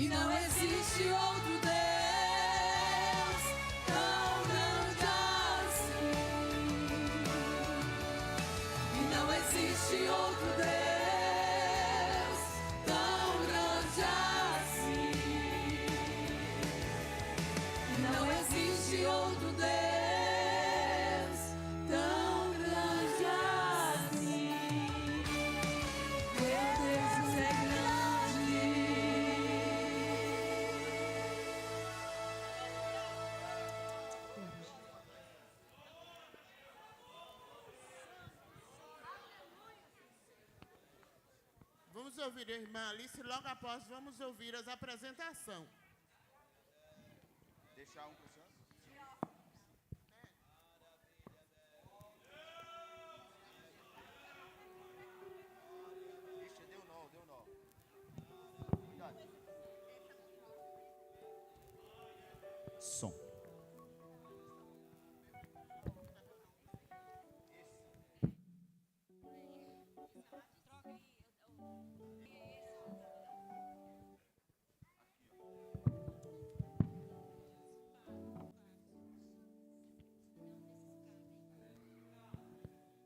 não existe outro Deus tão grande assim. E não existe outro Deus tão grande assim. E não existe outro Deus tão grande assim. Meu Deus é grande. Vamos ouvir a irmã Alice, logo após vamos ouvir as apresentações. Deixar um pro senhor? Ixi, deu nó. Cuidado. Som.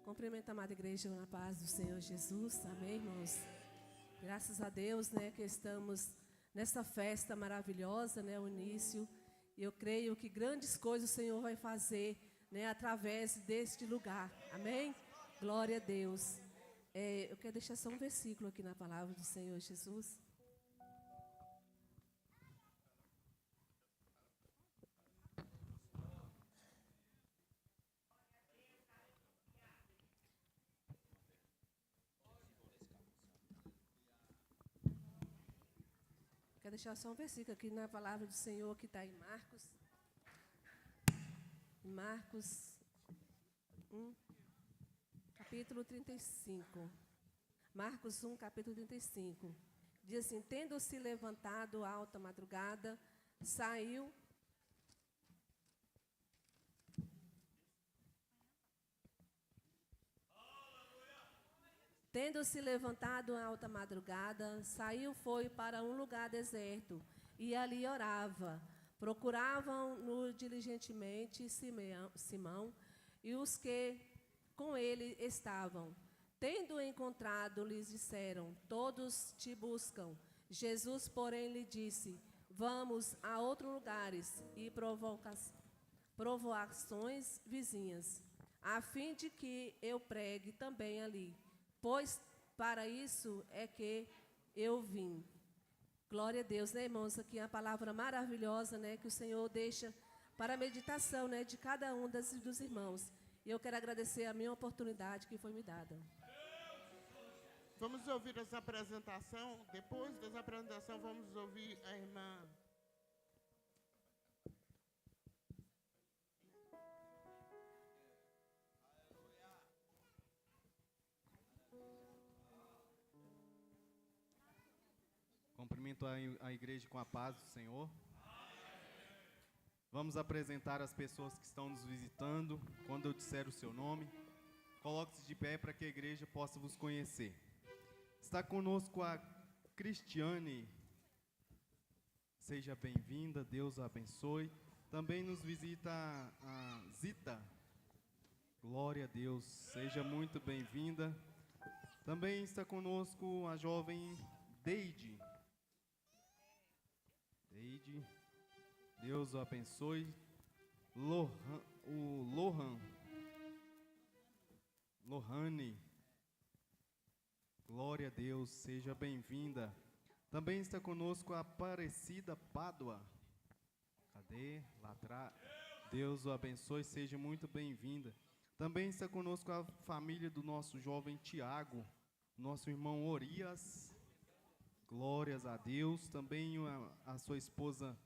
Cumprimento a amada igreja na paz do Senhor Jesus, amém, irmãos? Graças a Deus, né, que estamos nessa festa maravilhosa, né, o início. E eu creio que grandes coisas o Senhor vai fazer, né, através deste lugar, amém? Glória a Deus. Eu quero deixar só um versículo aqui na palavra do Senhor Jesus. Quero deixar só um versículo aqui na palavra do Senhor, que está em Marcos. Marcos 1, capítulo 35. Marcos 1, capítulo 35. Diz assim: tendo-se levantado à alta madrugada, saiu. Tendo-se levantado à alta madrugada, saiu, foi para um lugar deserto, e ali orava. Procuravam-no diligentemente Simão e os que com ele estavam. Tendo encontrado, lhes disseram: todos te buscam. Jesus, porém, lhe disse: vamos a outros lugares e provoações vizinhas, a fim de que eu pregue também ali. Pois para isso é que eu vim. Glória a Deus, né, irmãos? Aqui é a palavra maravilhosa, né, que o Senhor deixa para a meditação, né, de cada um dos irmãos. E eu quero agradecer a minha oportunidade que foi me dada. Vamos ouvir as apresentações. Depois das apresentações, vamos ouvir a irmã. Cumprimento a igreja com a paz do Senhor. Vamos apresentar as pessoas que estão nos visitando. Quando eu disser o seu nome, coloque-se de pé para que a igreja possa vos conhecer. Está conosco a Cristiane. Seja bem-vinda, Deus a abençoe. Também nos visita a Zita. Glória a Deus, seja muito bem-vinda. Também está conosco a jovem Deide. Deus o abençoe. Lohane. Glória a Deus, seja bem-vinda. Também está conosco a Aparecida Pádua. Cadê? Lá atrás. Deus o abençoe, seja muito bem-vinda. Também está conosco a família do nosso jovem Tiago, nosso irmão Orias. Glórias a Deus. Também a sua esposa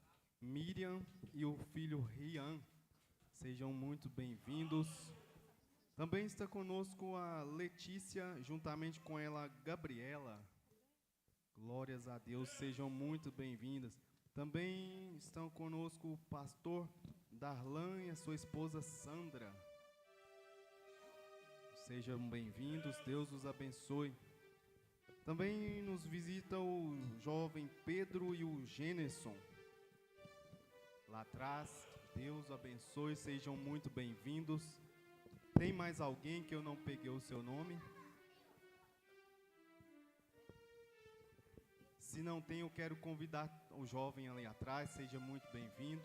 Miriam e o filho Rian. Sejam muito bem-vindos. Também está conosco a Letícia, juntamente com ela, Gabriela. Glórias a Deus, sejam muito bem-vindas. Também estão conosco o pastor Darlan e a sua esposa Sandra. Sejam bem-vindos, Deus os abençoe. Também nos visita o jovem Pedro e o Gêneson. Lá atrás, Deus abençoe, sejam muito bem-vindos. Tem mais alguém que eu não peguei o seu nome? Se não tem, eu quero convidar o jovem ali atrás, seja muito bem-vindo.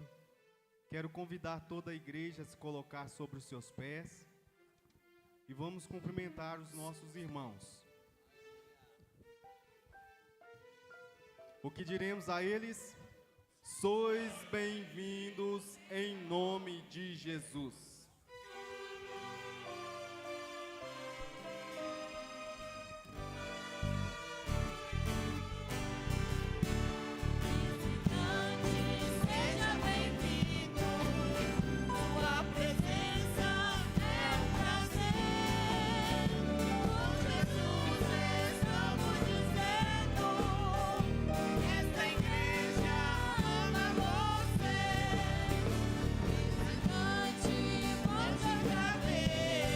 Quero convidar toda a igreja a se colocar sobre os seus pés. E vamos cumprimentar os nossos irmãos. O que diremos a eles? Sois bem-vindos em nome de Jesus. Seja bem-vindo, sua presença é um prazer. Com Jesus estamos dizendo, esta igreja ama você. Visitante, volte outra vez,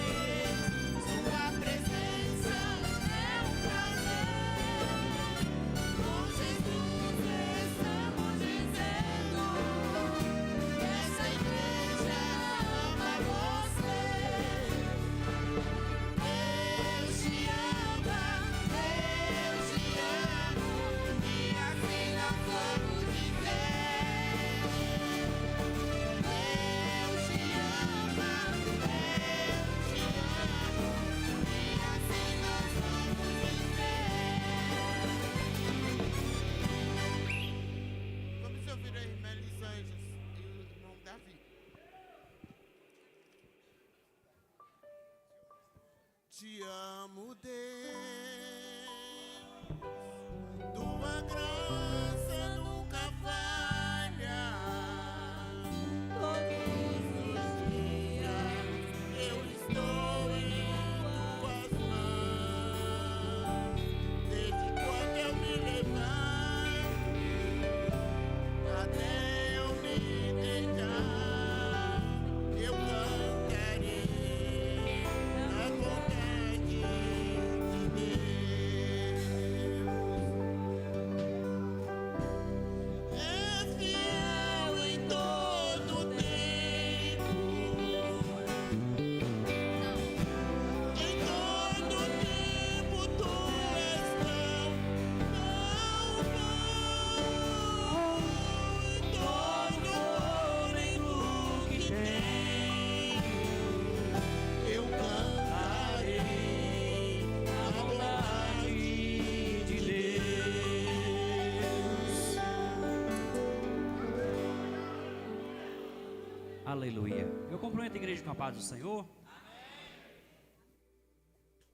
sua presença é um prazer. Com Jesus estamos dizendo, essa igreja ama você. Deus te ama, Deus te amo, e assim nós vamos dizer. Deus te ama, Deus te amo, e assim nós vamos dizer. Vamos ouvir a irmã Elisângela e o irmão Davi. Te amo, Deus, tua graça nunca falha. Todos os dias eu estou em tuas mãos. Desde quando eu me levanto até eu me deitar, eu cantarei a bondade de Deus. É fiel em todo tempo, em todo tempo tu és tão bom. Em todo fôlego que tenho, eu cantarei a bondade de Deus. Aleluia. Eu cumprimento a igreja com a paz do Senhor.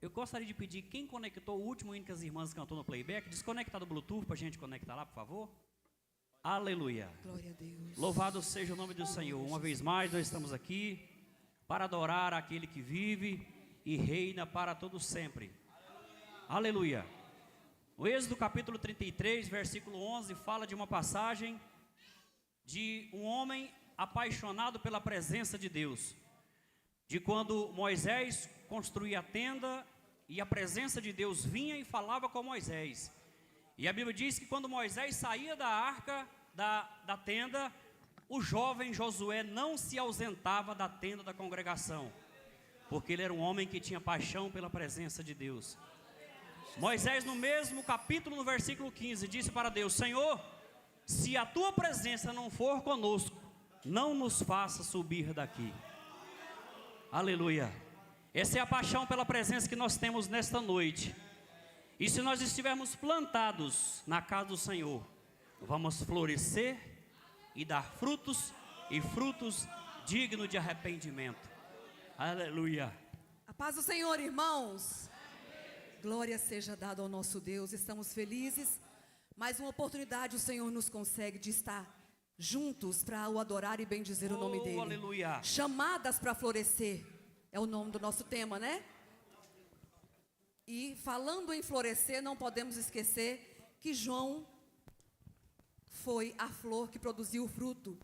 Eu gostaria de pedir quem conectou o último hino que as irmãs cantou no playback, desconectar do Bluetooth para a gente conectar lá, por favor. Aleluia. Glória a Deus. Louvado seja o nome do Senhor. Uma vez mais nós estamos aqui para adorar aquele que vive e reina para todo sempre. Aleluia. O Êxodo capítulo 33, versículo 11, fala de uma passagem de um homem apaixonado pela presença de Deus. De quando Moisés construía a tenda e a presença de Deus vinha e falava com Moisés. E a Bíblia diz que quando Moisés saía da arca, da tenda, o jovem Josué não se ausentava da tenda da congregação, porque ele era um homem que tinha paixão pela presença de Deus. Moisés, no mesmo capítulo, no versículo 15, disse para Deus: Senhor, se a tua presença não for conosco, não nos faça subir daqui. Aleluia. Essa é a paixão pela presença que nós temos nesta noite. E se nós estivermos plantados na casa do Senhor, vamos florescer e dar frutos, e frutos dignos de arrependimento. Aleluia. A paz do Senhor, irmãos. Glória seja dada ao nosso Deus. Estamos felizes. Mais uma oportunidade o Senhor nos consegue de estar juntos para o adorar e bendizer o nome dele. Aleluia. Chamadas para florescer é o nome do nosso tema, né? E falando em florescer, não podemos esquecer que João foi a flor que produziu o fruto.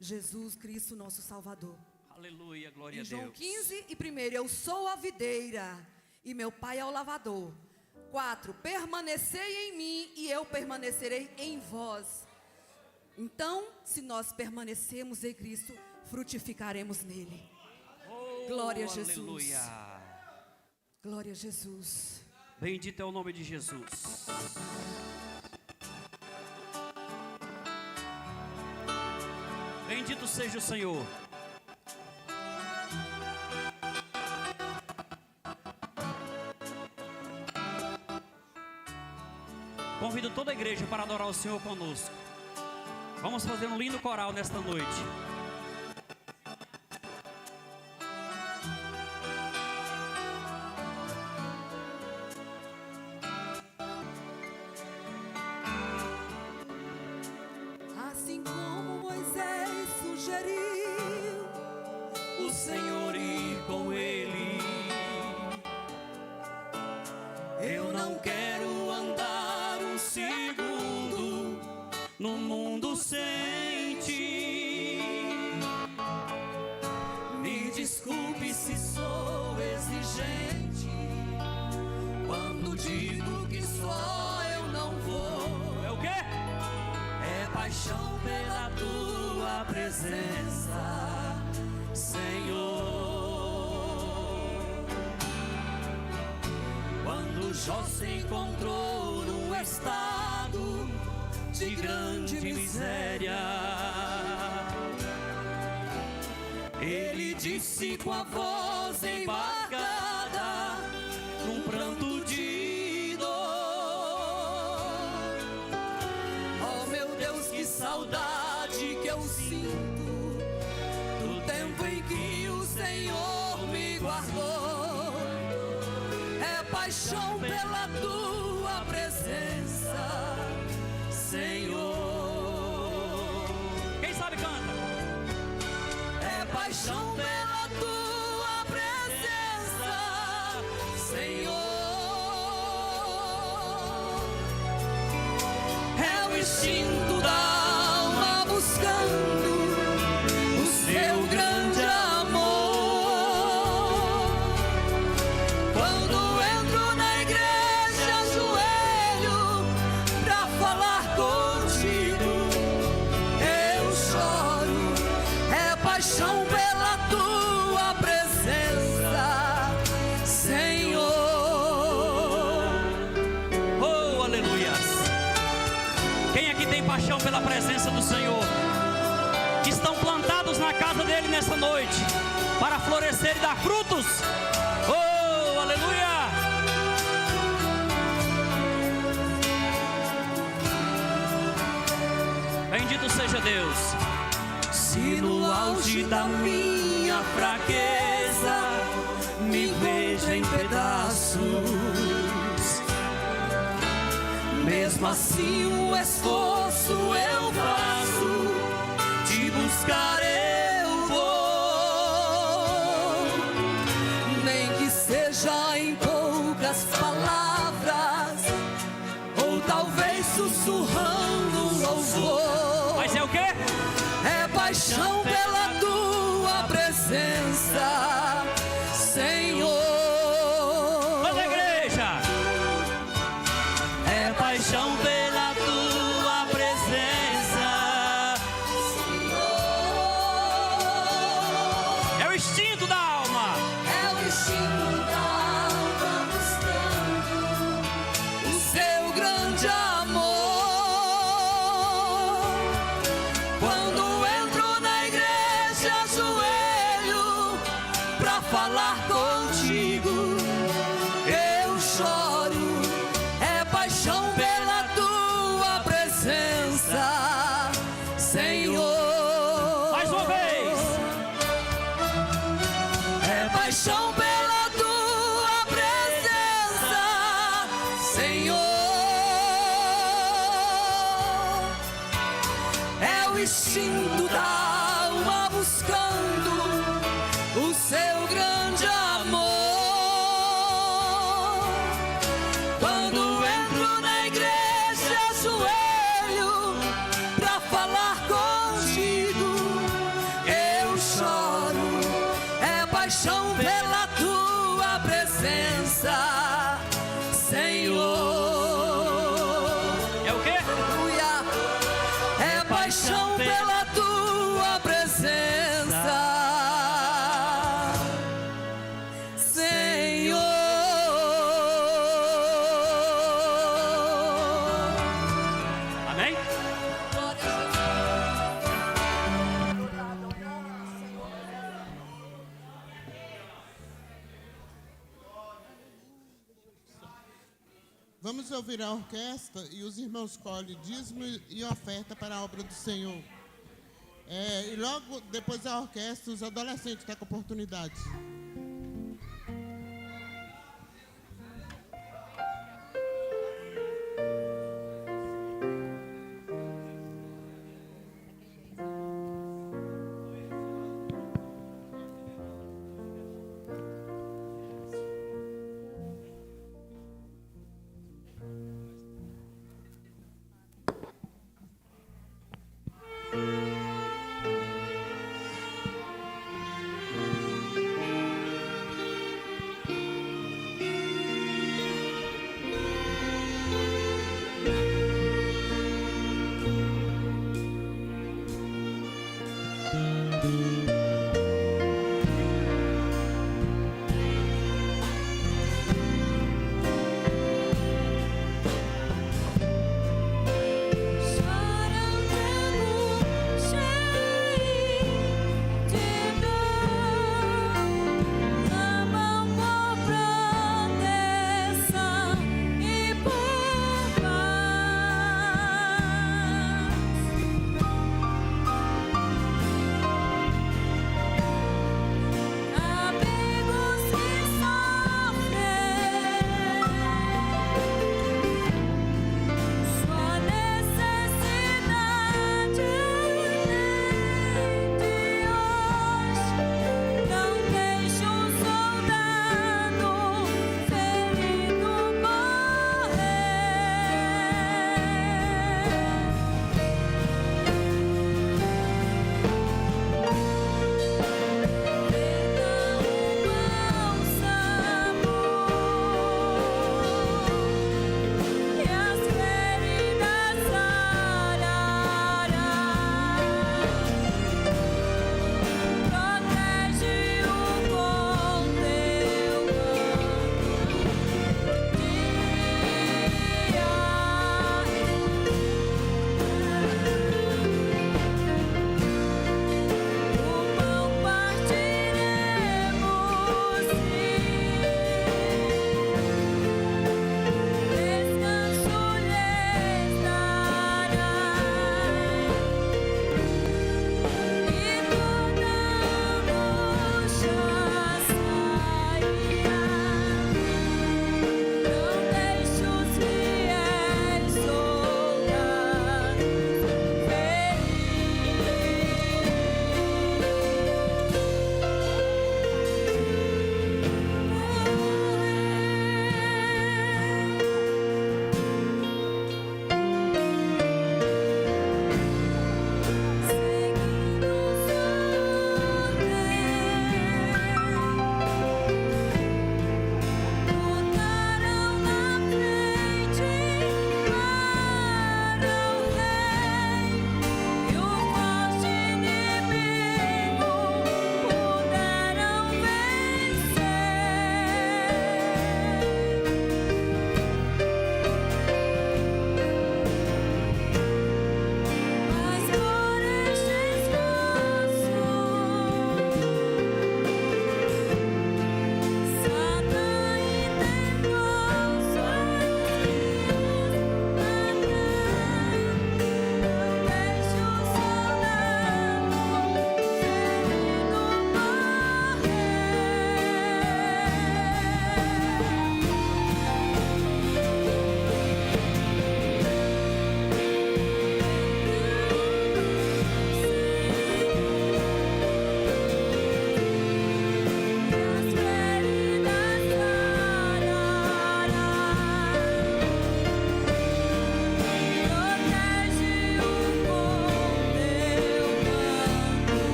Jesus Cristo, nosso Salvador. Aleluia, glória a Em João Deus. 15 e 1, eu sou a videira e meu pai é o lavador. 4. Permanecei em mim e eu permanecerei em vós. Então, se nós permanecemos em Cristo, frutificaremos nele. Oh, Glória a Jesus. Aleluia. Glória a Jesus. Bendito é o nome de Jesus. Bendito seja o Senhor. Convido toda a igreja para adorar o Senhor conosco. Vamos fazer um lindo coral nesta noite. Assim como Moisés sugeriu O Senhor ir com ele. Eu não quero andar um segundo no mundo sem ti. Me desculpe se sou exigente quando digo que só eu não vou. É o quê? É paixão pela tua presença, Senhor. Quando Jó se encontrou num estado de grande miséria, ele disse com a voz embargada, num pranto de dor: oh meu Deus, que saudade que eu sinto do tempo em que o Senhor me guardou. É paixão pela tua presença, Senhor. Quem sabe canta. É paixão pela tua presença, Senhor. É o instinto da alma buscando o seu grande amor. Quando entro na igreja, ajoelho pra falar contigo, eu choro. É paixão pela tua presença, Senhor. Oh, aleluias. Quem aqui tem paixão pela presença do Senhor? Que estão plantados na casa dele nessa noite para florescer e dar frutos. Oh, aleluia. Bendito seja Deus. Se no auge da minha fraqueza me vejo em pedaços, mesmo assim o esforço eu faço, de buscar eu vou, nem que seja em poucas palavras, ou talvez sussurrando um louvor. Mas é o quê? É paixão pela tua presença, Senhor. Toda a igreja. É paixão pela tua presença, Senhor. É o instinto da alma. É o instinto da alma buscando o seu grande amor. Quando entro na igreja, ajoelho pra falar contigo, eu choro. É paixão pela tua presença, Senhor. Mais uma vez. É paixão pela tua presença, Senhor. É o instinto da alma buscando o seu grande amor. Quando entro na igreja, ajoelho pra falar contigo, eu choro. É paixão pela tua presença, Senhor. Vamos ouvir a orquestra e os irmãos escolhem dízimo e oferta para a obra do Senhor. E logo depois da orquestra, os adolescentes estão com oportunidade.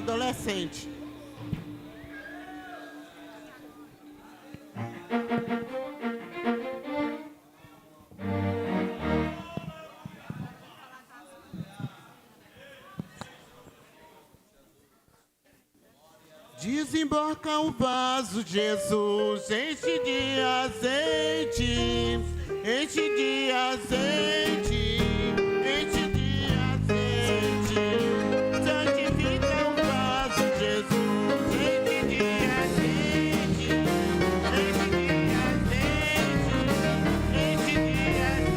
adolescente. Desemboca o vaso, Jesus, enche de azeite, enche de azeite, enche de azeite. Santifica o vaso, Jesus, enche de azeite, enche de azeite, enche de azeite.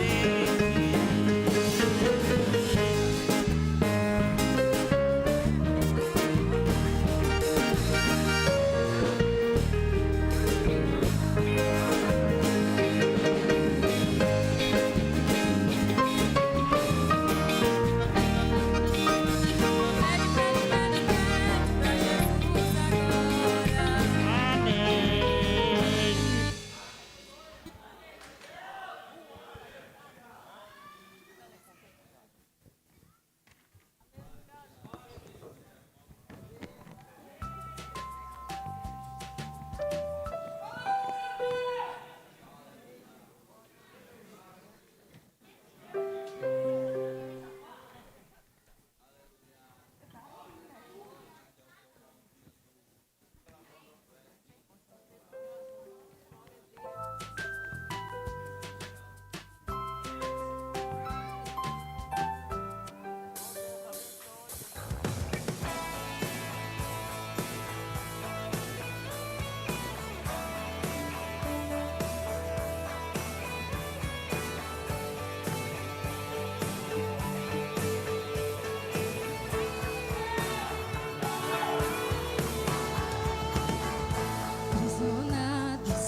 Aprisionados,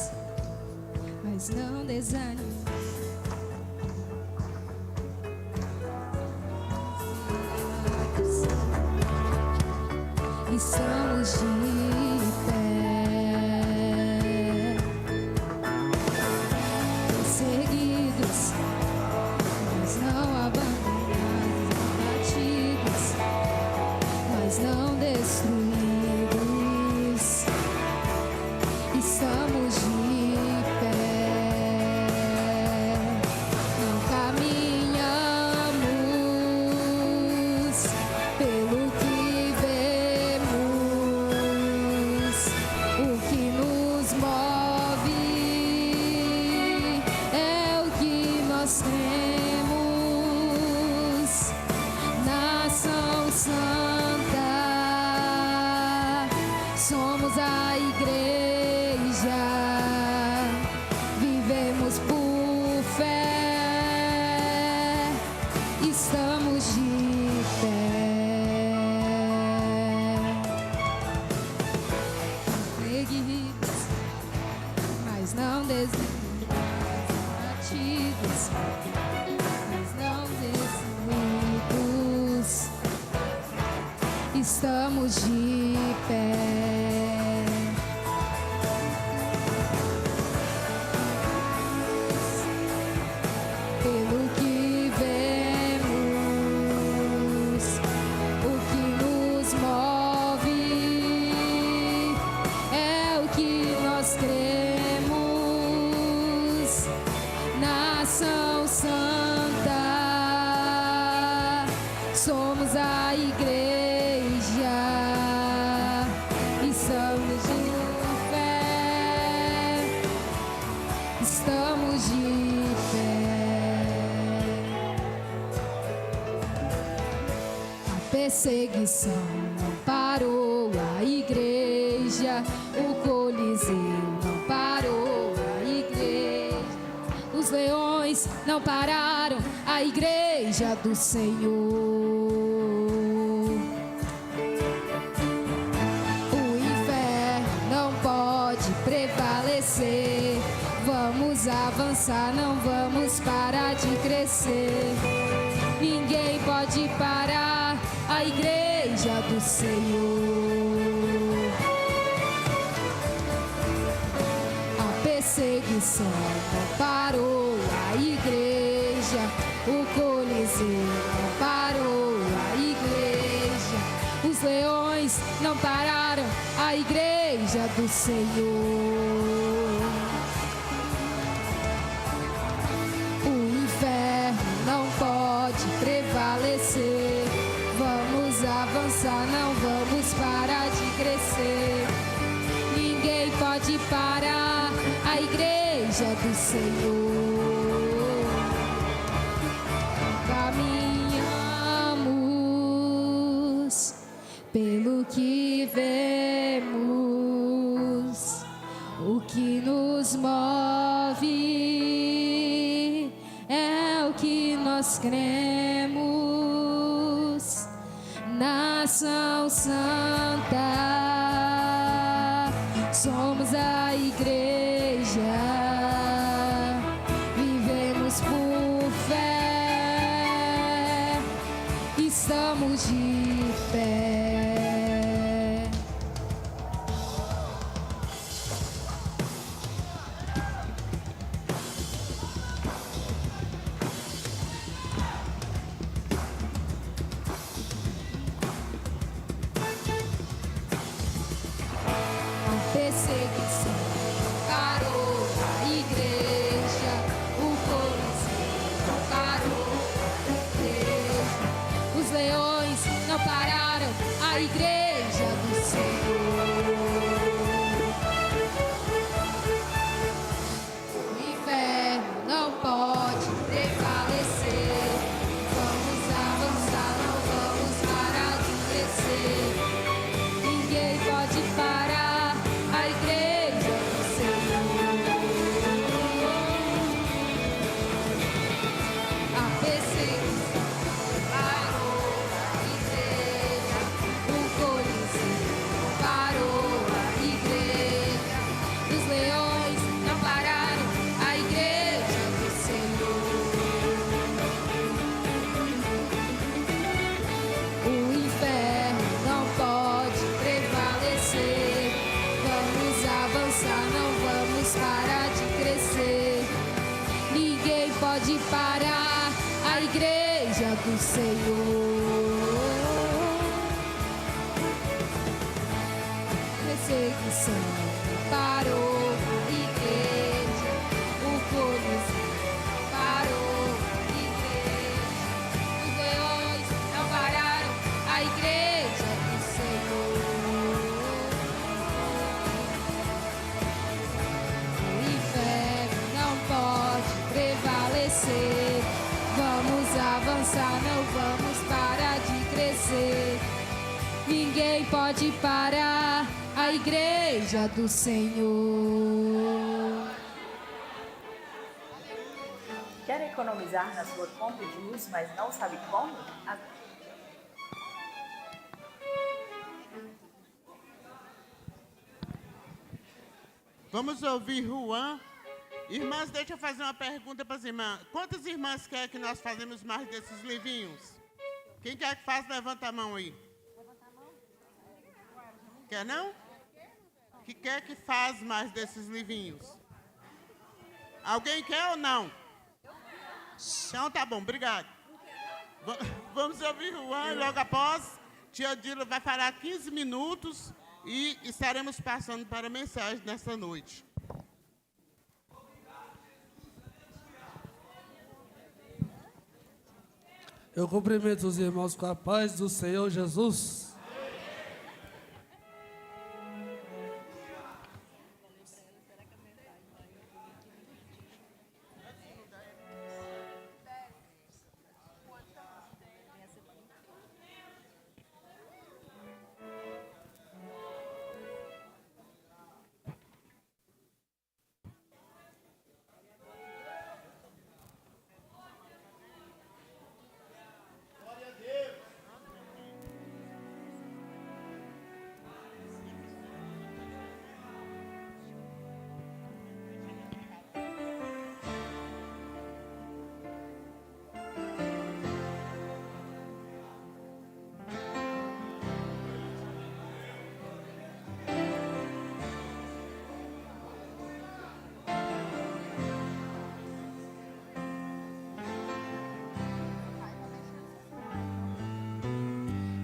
mas não desanimamos. Estamos de pé, perseguidos, mas não abandonados, abatidos, mas não destruídos. Estamos de pé, não caminhamos pelo que vemos. O que nos move é o que nós temos. Nação Santa, somos a igreja, vivemos por fé, estamos de pé, perseguidos, mas não desanimados, abatidos, mas não destruídos. Estamos de pé. Pelo que vemos, o que nos move é o que nós cremos. Nação Santa, somos a igreja, estamos de fé, estamos de pé. A perseguição não parou a igreja, o Coliseu não parou a igreja, os leões não pararam a igreja do Senhor. O inferno não pode prevalecer. Vamos avançar, não vamos parar de crescer. Ninguém pode parar a igreja do Senhor. A perseguição não parou a igreja, o Coliseu não parou a igreja, os leões do Senhor. O inferno não pode prevalecer. Vamos avançar, não vamos parar de crescer. Ninguém pode parar a igreja do Senhor. Caminhamos pelo que vemos, o que nos move é o que nós cremos. Nação Santa, somos a igreja, vivemos por fé, estamos de pé. Perseguição parou a igreja, o Coliseu parou a igreja, os leões não pararam a igreja do Senhor. O inferno não pode prevalecer. Vamos avançar, não vamos parar de crescer. Ninguém pode parar a igreja do Senhor. A perseguição parou a igreja, o Coliseu parou a igreja, os leões não pararam a igreja do Senhor. O inferno não pode prevalecer. Vamos avançar, não vamos parar de crescer. Ninguém pode parar a igreja do Senhor. Perseguição parou a igreja, o Coliseu parou a igreja, os leões não pararam a igreja do Senhor. O inferno não pode prevalecer. Vamos avançar, não vamos parar de crescer. Ninguém pode parar a igreja do Senhor. Quer economizar na sua conta de luz, mas não sabe como? Vamos ouvir Juan. Irmãs, deixa eu fazer uma pergunta para as irmãs. Quantas irmãs querem que nós façamos mais desses livrinhos? Quem quer que faça, levanta a mão aí. Quer não? Que quer que faz mais desses livrinhos? Alguém quer ou não? Então tá bom, obrigado. Vamos ouvir Juan e logo após, tia Dila vai falar 15 minutos e estaremos passando para a mensagem nessa noite. Eu cumprimento os irmãos com a paz do Senhor Jesus.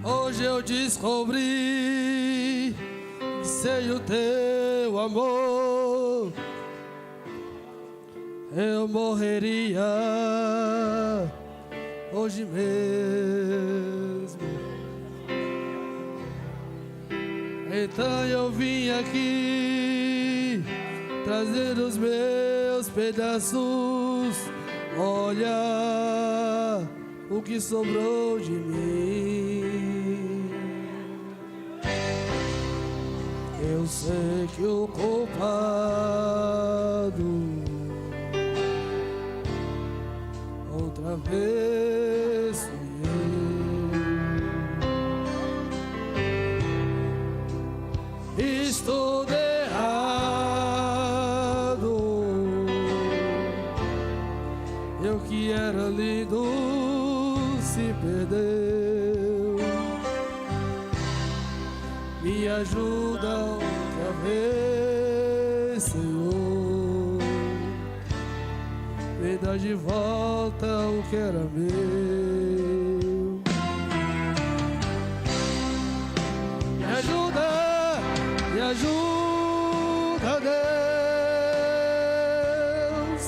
Hoje eu descobri que sei o teu amor, eu morreria hoje mesmo. Então eu vim aqui trazer os meus pedaços. Olha o que sobrou de mim. Eu sei que o culpado outra vez fui eu. Estou errado. Eu que era lindo se perdeu. Me ajuda outra vez, Senhor. Me dá de volta o que era meu. Me ajuda, Deus.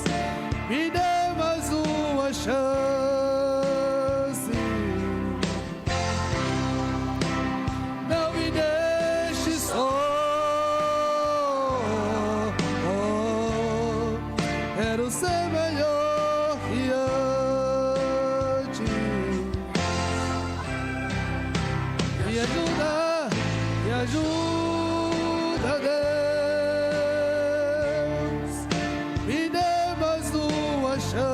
Me dê mais uma chance. Não me deixe só. Quero ser melhor que antes. Me ajuda, Deus. Me dê mais uma chance.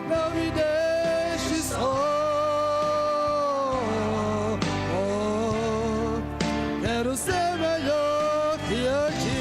Não me deixe só. Quero ser melhor que antes.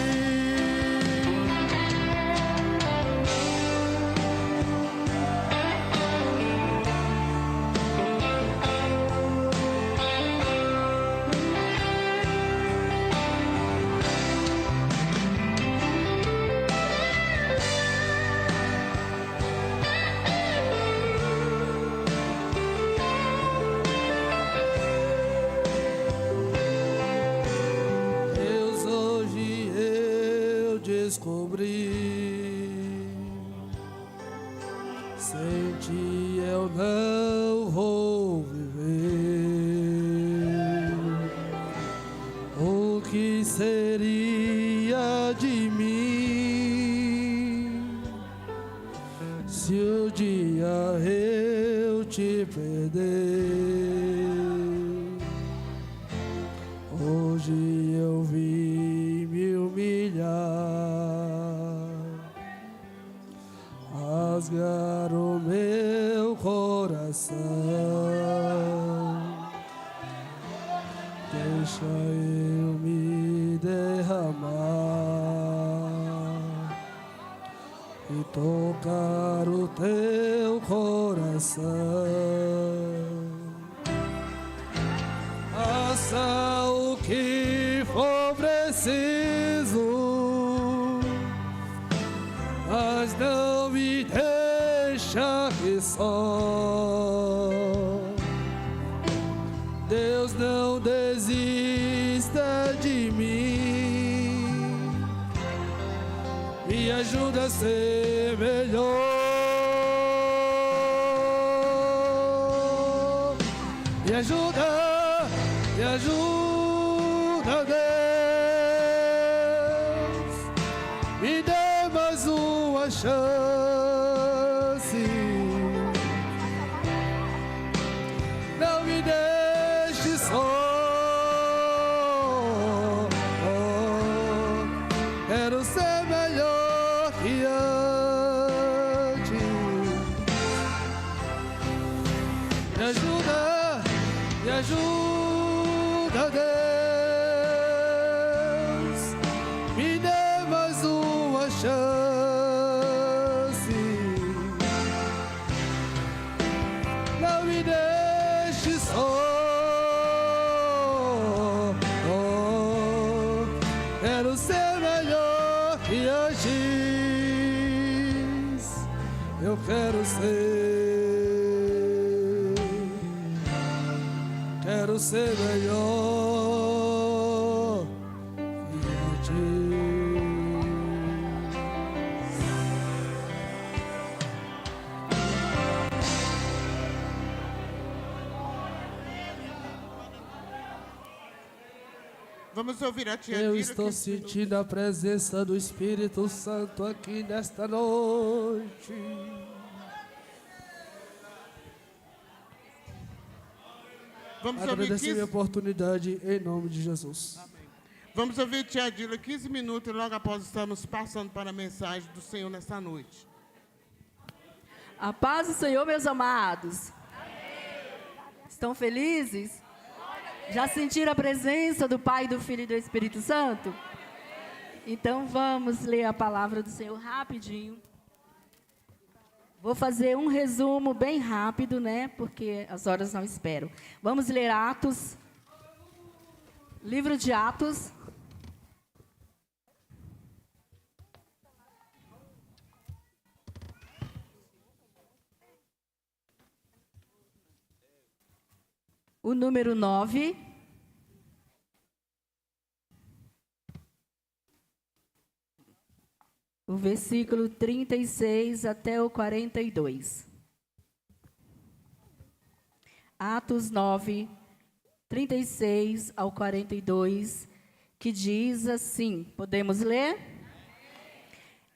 Deus, hoje eu descobri, sem ti eu não vou viver. O que seria de mim se o dia eu te perder? Hoje eu vim me humilhar, rasgar o meu coração. Deixa eu me derramar e tocar o teu coração. Faça o que for preciso, mas não me deixa aqui só. Deus, não desista de mim. Me ajuda a ser melhor. Me ajuda, Deus. Me dê mais uma chance. Não me deixe só. Quero ser melhor que antes. Me ajuda, Deus. Me dê mais uma chance. Não me deixe só. Quero ser melhor que antes. Eu quero ser. quero ser melhor filho de Vamos ouvir a tia Eu Dira, estou que- sentindo a presença do Espírito Santo aqui nesta noite. Vamos ouvir Agradecer a 15, oportunidade em nome de Jesus. vamos ouvir tia Dila 15 minutos e logo após estamos passando para a mensagem do Senhor nesta noite. A paz do Senhor, meus amados. Estão felizes? Já sentiram a presença do Pai, do Filho e do Espírito Santo? Então vamos ler a palavra do Senhor rapidinho. Vou fazer um resumo bem rápido, né? Porque as horas não esperam. Vamos ler Atos. Livro de Atos. O número 9. O versículo 36 até o 42. Atos 9, 36 ao 42, que diz assim, podemos ler?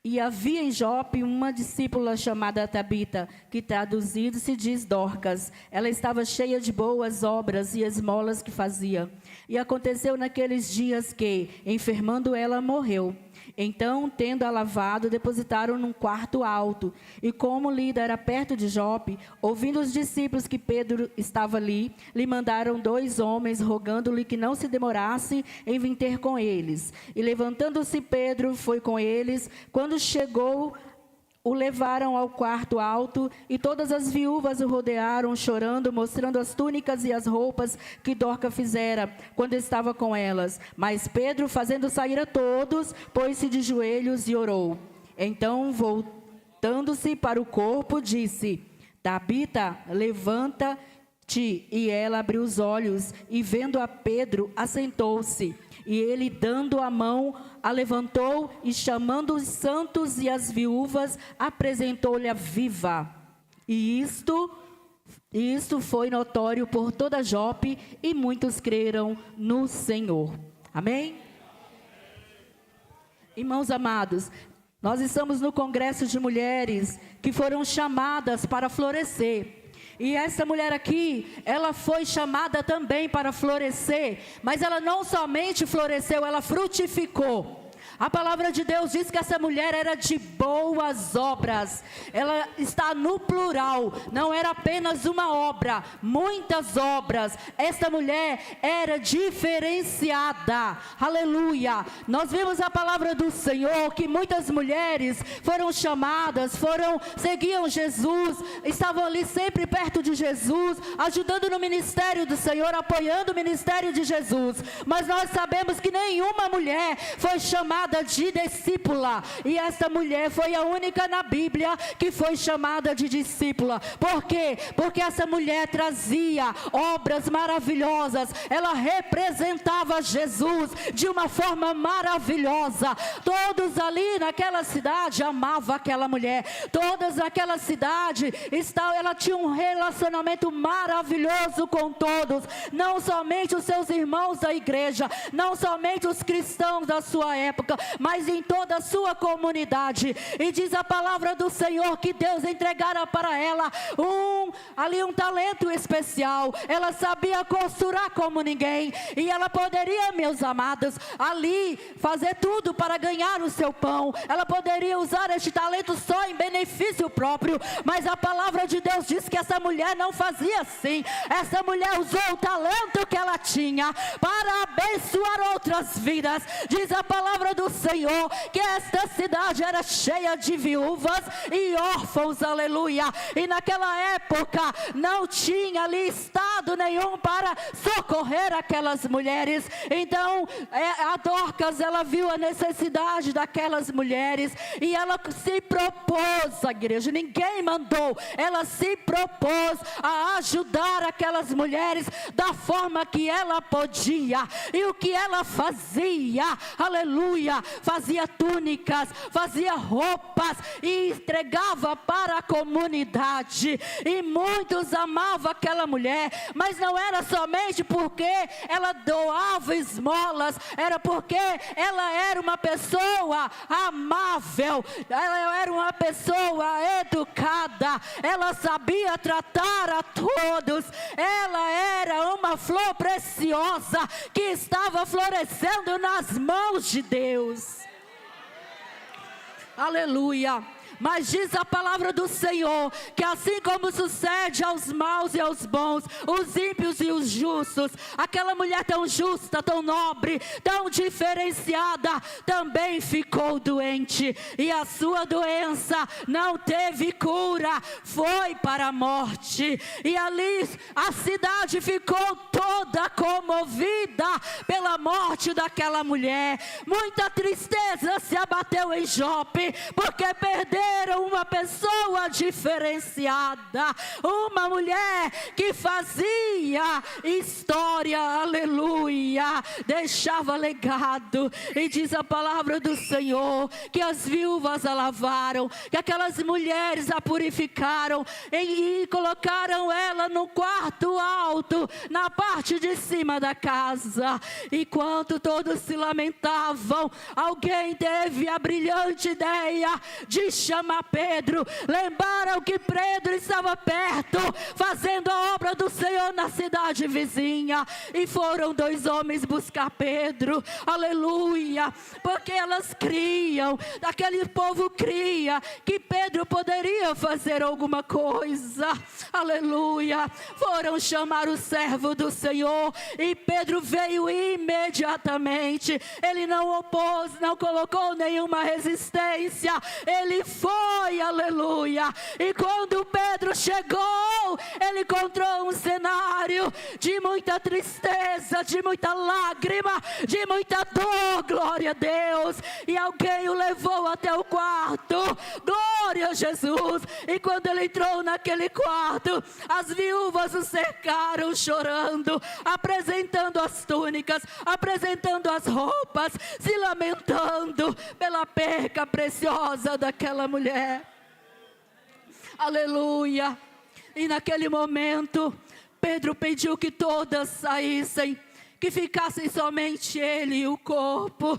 E havia em Jope uma discípula chamada Tabita, que traduzido se diz Dorcas. Ela estava cheia de boas obras e esmolas que fazia. E aconteceu naqueles dias que, enfermando ela, morreu. Então, tendo-a lavado, depositaram num quarto alto. E como Lida era perto de Jope, ouvindo os discípulos que Pedro estava ali, lhe mandaram 2 homens, rogando-lhe que não se demorasse em vir ter com eles. E levantando-se Pedro, foi com eles. Quando chegou, o levaram ao quarto alto, e todas as viúvas o rodearam, chorando, mostrando as túnicas e as roupas que Dorca fizera, quando estava com elas. Mas Pedro, fazendo sair a todos, pôs-se de joelhos e orou. Então, voltando-se para o corpo, disse, Tabita, levanta-te. E ela abriu os olhos, e vendo a Pedro, assentou-se. E ele, dando a mão, a levantou e, chamando os santos e as viúvas, apresentou-lhe a viva. E isto foi notório por toda Jope, e muitos creram no Senhor. Amém? Irmãos amados, nós estamos no congresso de mulheres que foram chamadas para florescer. E essa mulher aqui, ela foi chamada também para florescer, mas ela não somente floresceu, ela frutificou. A palavra de Deus diz que essa mulher era de boas obras. Ela está no plural, não era apenas uma obra, muitas obras. Essa mulher era diferenciada. Aleluia. Nós vimos a palavra do Senhor que muitas mulheres foram chamadas, seguiam Jesus, estavam ali sempre perto de Jesus, ajudando no ministério do Senhor, apoiando o ministério de Jesus. Mas nós sabemos que nenhuma mulher foi chamada de discípula, e essa mulher foi a única na Bíblia que foi chamada de discípula. Por quê? Porque essa mulher trazia obras maravilhosas, ela representava Jesus de uma forma maravilhosa. Todos ali naquela cidade amavam aquela mulher, todas naquela cidade ela tinha um relacionamento maravilhoso com todos, não somente os seus irmãos da igreja, não somente os cristãos da sua época, mas em toda a sua comunidade. E diz a palavra do Senhor que Deus entregara para ela um talento especial. Ela sabia costurar como ninguém, e ela poderia, meus amados, ali fazer tudo para ganhar o seu pão. Ela poderia usar este talento só em benefício próprio, mas a palavra de Deus diz que essa mulher não fazia assim. Essa mulher usou o talento que ela tinha para abençoar outras vidas. Diz a palavra do do Senhor, que esta cidade era cheia de viúvas e órfãos, aleluia. E naquela época não tinha ali estado nenhum para socorrer aquelas mulheres. Então a Dorcas, ela viu a necessidade daquelas mulheres e ela se propôs, a igreja, ninguém mandou, ela se propôs a ajudar aquelas mulheres da forma que ela podia. E o que ela fazia, aleluia, fazia túnicas, fazia roupas e entregava para a comunidade. E muitos amavam aquela mulher, mas não era somente porque ela doava esmolas, era porque ela era uma pessoa amável, ela era uma pessoa educada, ela sabia tratar a todos, ela era uma flor preciosa que estava florescendo nas mãos de Deus. Aleluia. Mas diz a palavra do Senhor, que assim como sucede aos maus e aos bons, os ímpios e os justos, aquela mulher tão justa, tão nobre, tão diferenciada, também ficou doente. E a sua doença não teve cura, foi para a morte. E ali a cidade ficou toda comovida pela morte daquela mulher. Muita tristeza se abateu em Jope, porque perdeu uma pessoa diferenciada, uma mulher que fazia história, aleluia, deixava legado. E diz a palavra do Senhor que as viúvas a lavaram, que aquelas mulheres a purificaram e colocaram ela no quarto alto, na parte de cima da casa. Enquanto todos se lamentavam, alguém teve a brilhante ideia de chamar Pedro. Lembraram que Pedro estava perto, fazendo a obra do Senhor na cidade vizinha. E foram 2 homens buscar Pedro, aleluia, porque elas criam, aquele povo cria que Pedro poderia fazer alguma coisa, aleluia. Foram chamar o servo do Senhor e Pedro veio imediatamente. Ele não opôs, não colocou nenhuma resistência, ele foi, aleluia. E quando Pedro chegou, ele encontrou um cenário de muita tristeza, de muita lágrima, de muita dor, glória a Deus. E alguém o levou até o quarto, glória a Jesus. E quando ele entrou naquele quarto, as viúvas o cercaram chorando, apresentando as túnicas, apresentando as roupas, se lamentando pela perca preciosa daquela mulher, aleluia. E naquele momento Pedro pediu que todas saíssem, que ficassem somente ele e o corpo,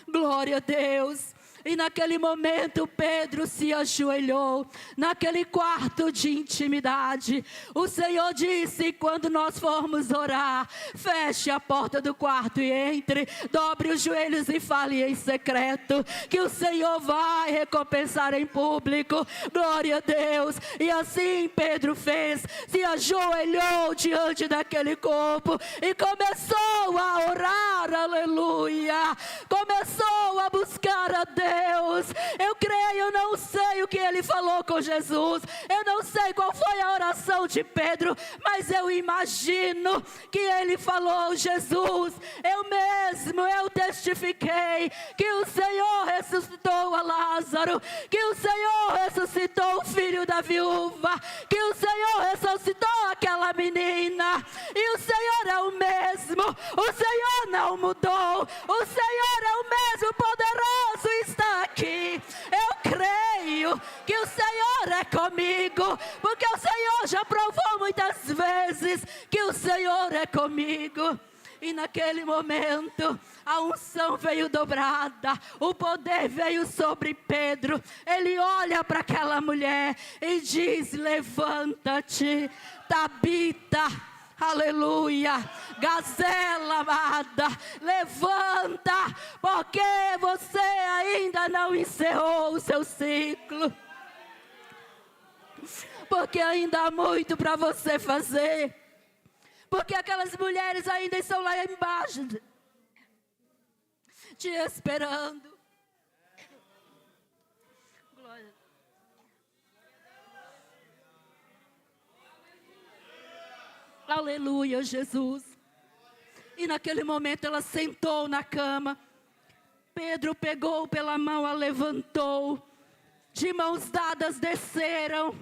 glória a Deus. E naquele momento Pedro se ajoelhou, naquele quarto de intimidade. O Senhor disse: quando nós formos orar, feche a porta do quarto e entre, dobre os joelhos e fale em secreto, que o Senhor vai recompensar em público, glória a Deus. E assim Pedro fez, se ajoelhou diante daquele corpo e começou a orar, aleluia, começou a buscar a Deus. Eu creio, eu não sei o que ele falou com Jesus, eu não sei qual foi a oração de Pedro, mas eu imagino que ele falou: Jesus, eu testifiquei que o Senhor ressuscitou a Lázaro, que o Senhor ressuscitou o filho da viúva, que o Senhor ressuscitou aquela menina, e o Senhor é o mesmo, o Senhor não mudou, o Senhor é o mesmo, poderoso está aqui. Eu creio que o Senhor é comigo, porque o Senhor já provou muitas vezes que o Senhor é comigo. E naquele momento a unção veio dobrada, o poder veio sobre Pedro. Ele olha para aquela mulher e diz: levanta-te, Tabita, aleluia, gazela amada, levanta, porque você ainda não encerrou o seu ciclo, porque ainda há muito para você fazer, porque aquelas mulheres ainda estão lá embaixo, te esperando. Glória. Aleluia, Jesus. E naquele momento ela sentou na cama. Pedro pegou pela mão, a levantou. De mãos dadas desceram.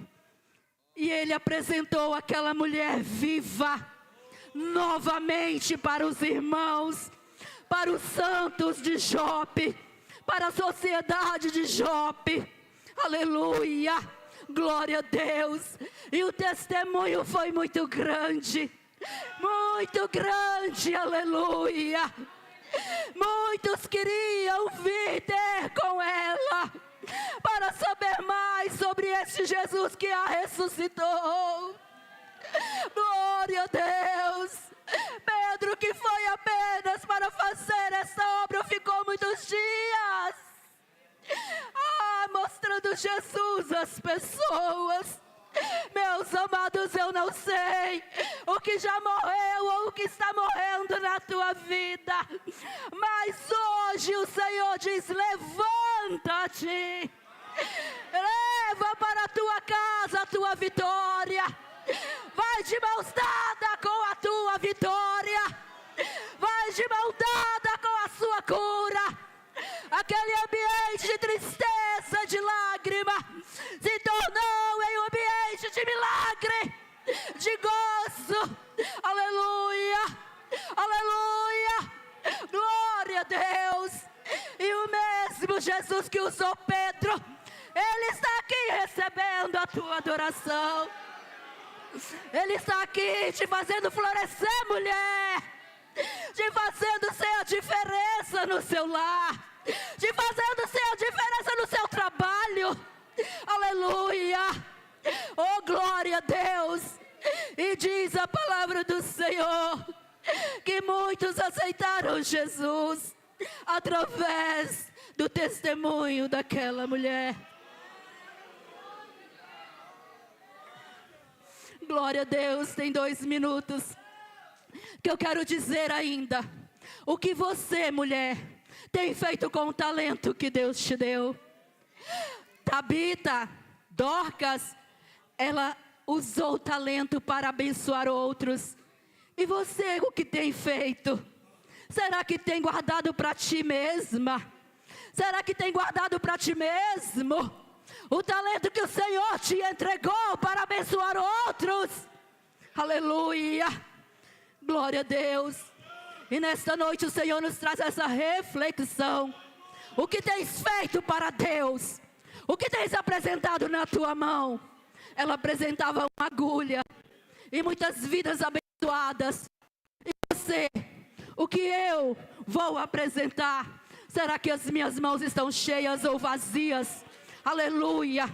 E ele apresentou aquela mulher viva. Novamente para os irmãos. Para os santos de Jope. Para a sociedade de Jope. Aleluia. Glória a Deus. E o testemunho foi muito grande. Muito grande, aleluia. Muitos queriam vir ter com ela para saber mais sobre este Jesus que a ressuscitou. Glória a Deus. Pedro, que foi apenas para fazer essa obra, ficou muitos dias mostrando Jesus às pessoas. Meus amados, eu não sei o que já morreu ou o que está morrendo na tua vida, mas hoje o Senhor diz: levanta-te, leva para a tua casa a tua vitória, vai de mãos dadas com a tua vitória, vai de mão dada com a sua cura. Aquele ambiente de tristeza, de lágrima, se tornou em um ambiente de milagre, de gozo. Aleluia, aleluia, glória a Deus. E o mesmo Jesus que usou Pedro, Ele está aqui recebendo a tua adoração. Ele está aqui te fazendo florescer, mulher, te fazendo ser a diferença no seu lar, te fazendo ser a diferença no seu trabalho. Aleluia, oh glória a Deus. E diz a palavra do Senhor que muitos aceitaram Jesus através do testemunho daquela mulher. Glória a Deus. Tem 2 minutos que eu quero dizer ainda. O que você, mulher, tem feito com o talento que Deus te deu? Tabita, Dorcas, ela usou o talento para abençoar outros. E você, o que tem feito? Será que tem guardado para ti mesma? Será que tem guardado para ti mesmo o talento que o Senhor te entregou para abençoar outros? Aleluia, glória a Deus. E nesta noite o Senhor nos traz essa reflexão. O que tens feito para Deus? O que tens apresentado na tua mão? Ela apresentava uma agulha e muitas vidas abençoadas. E você, o que eu vou apresentar? Será que as minhas mãos estão cheias ou vazias? Aleluia,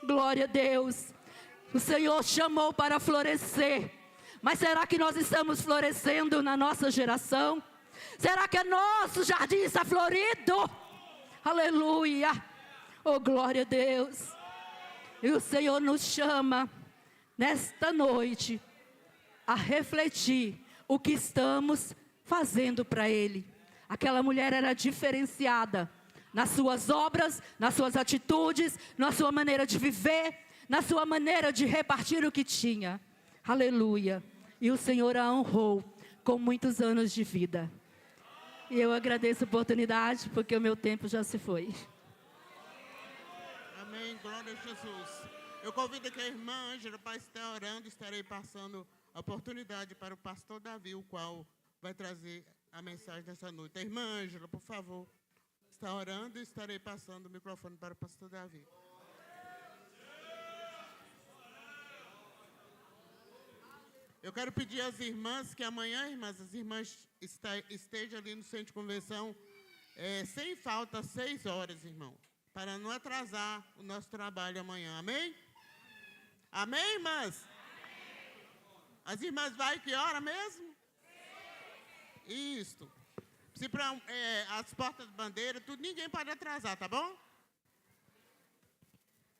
glória a Deus. O Senhor chamou para florescer. Mas será que nós estamos florescendo na nossa geração? Será que nosso jardim está florido? Aleluia, oh glória a Deus. E o Senhor nos chama nesta noite a refletir o que estamos fazendo para Ele. Aquela mulher era diferenciada nas suas obras, nas suas atitudes, na sua maneira de viver, na sua maneira de repartir o que tinha. Aleluia. E o Senhor a honrou com muitos anos de vida. E eu agradeço a oportunidade, porque o meu tempo já se foi. Amém, glória a Jesus. Eu convido aqui a irmã Ângela para estar orando. Estarei passando a oportunidade para o pastor Davi, o qual vai trazer a mensagem dessa noite. A irmã Ângela, por favor, está orando e estarei passando o microfone para o pastor Davi. Eu quero pedir às irmãs que amanhã, irmãs, as irmãs estejam ali no centro de convenção, sem falta, às 6 horas, irmão, para não atrasar o nosso trabalho amanhã. Amém? Amém, irmãs? Amém. As irmãs vai que hora mesmo? Isso. Se para as portas de bandeira, tudo, ninguém pode atrasar, tá bom?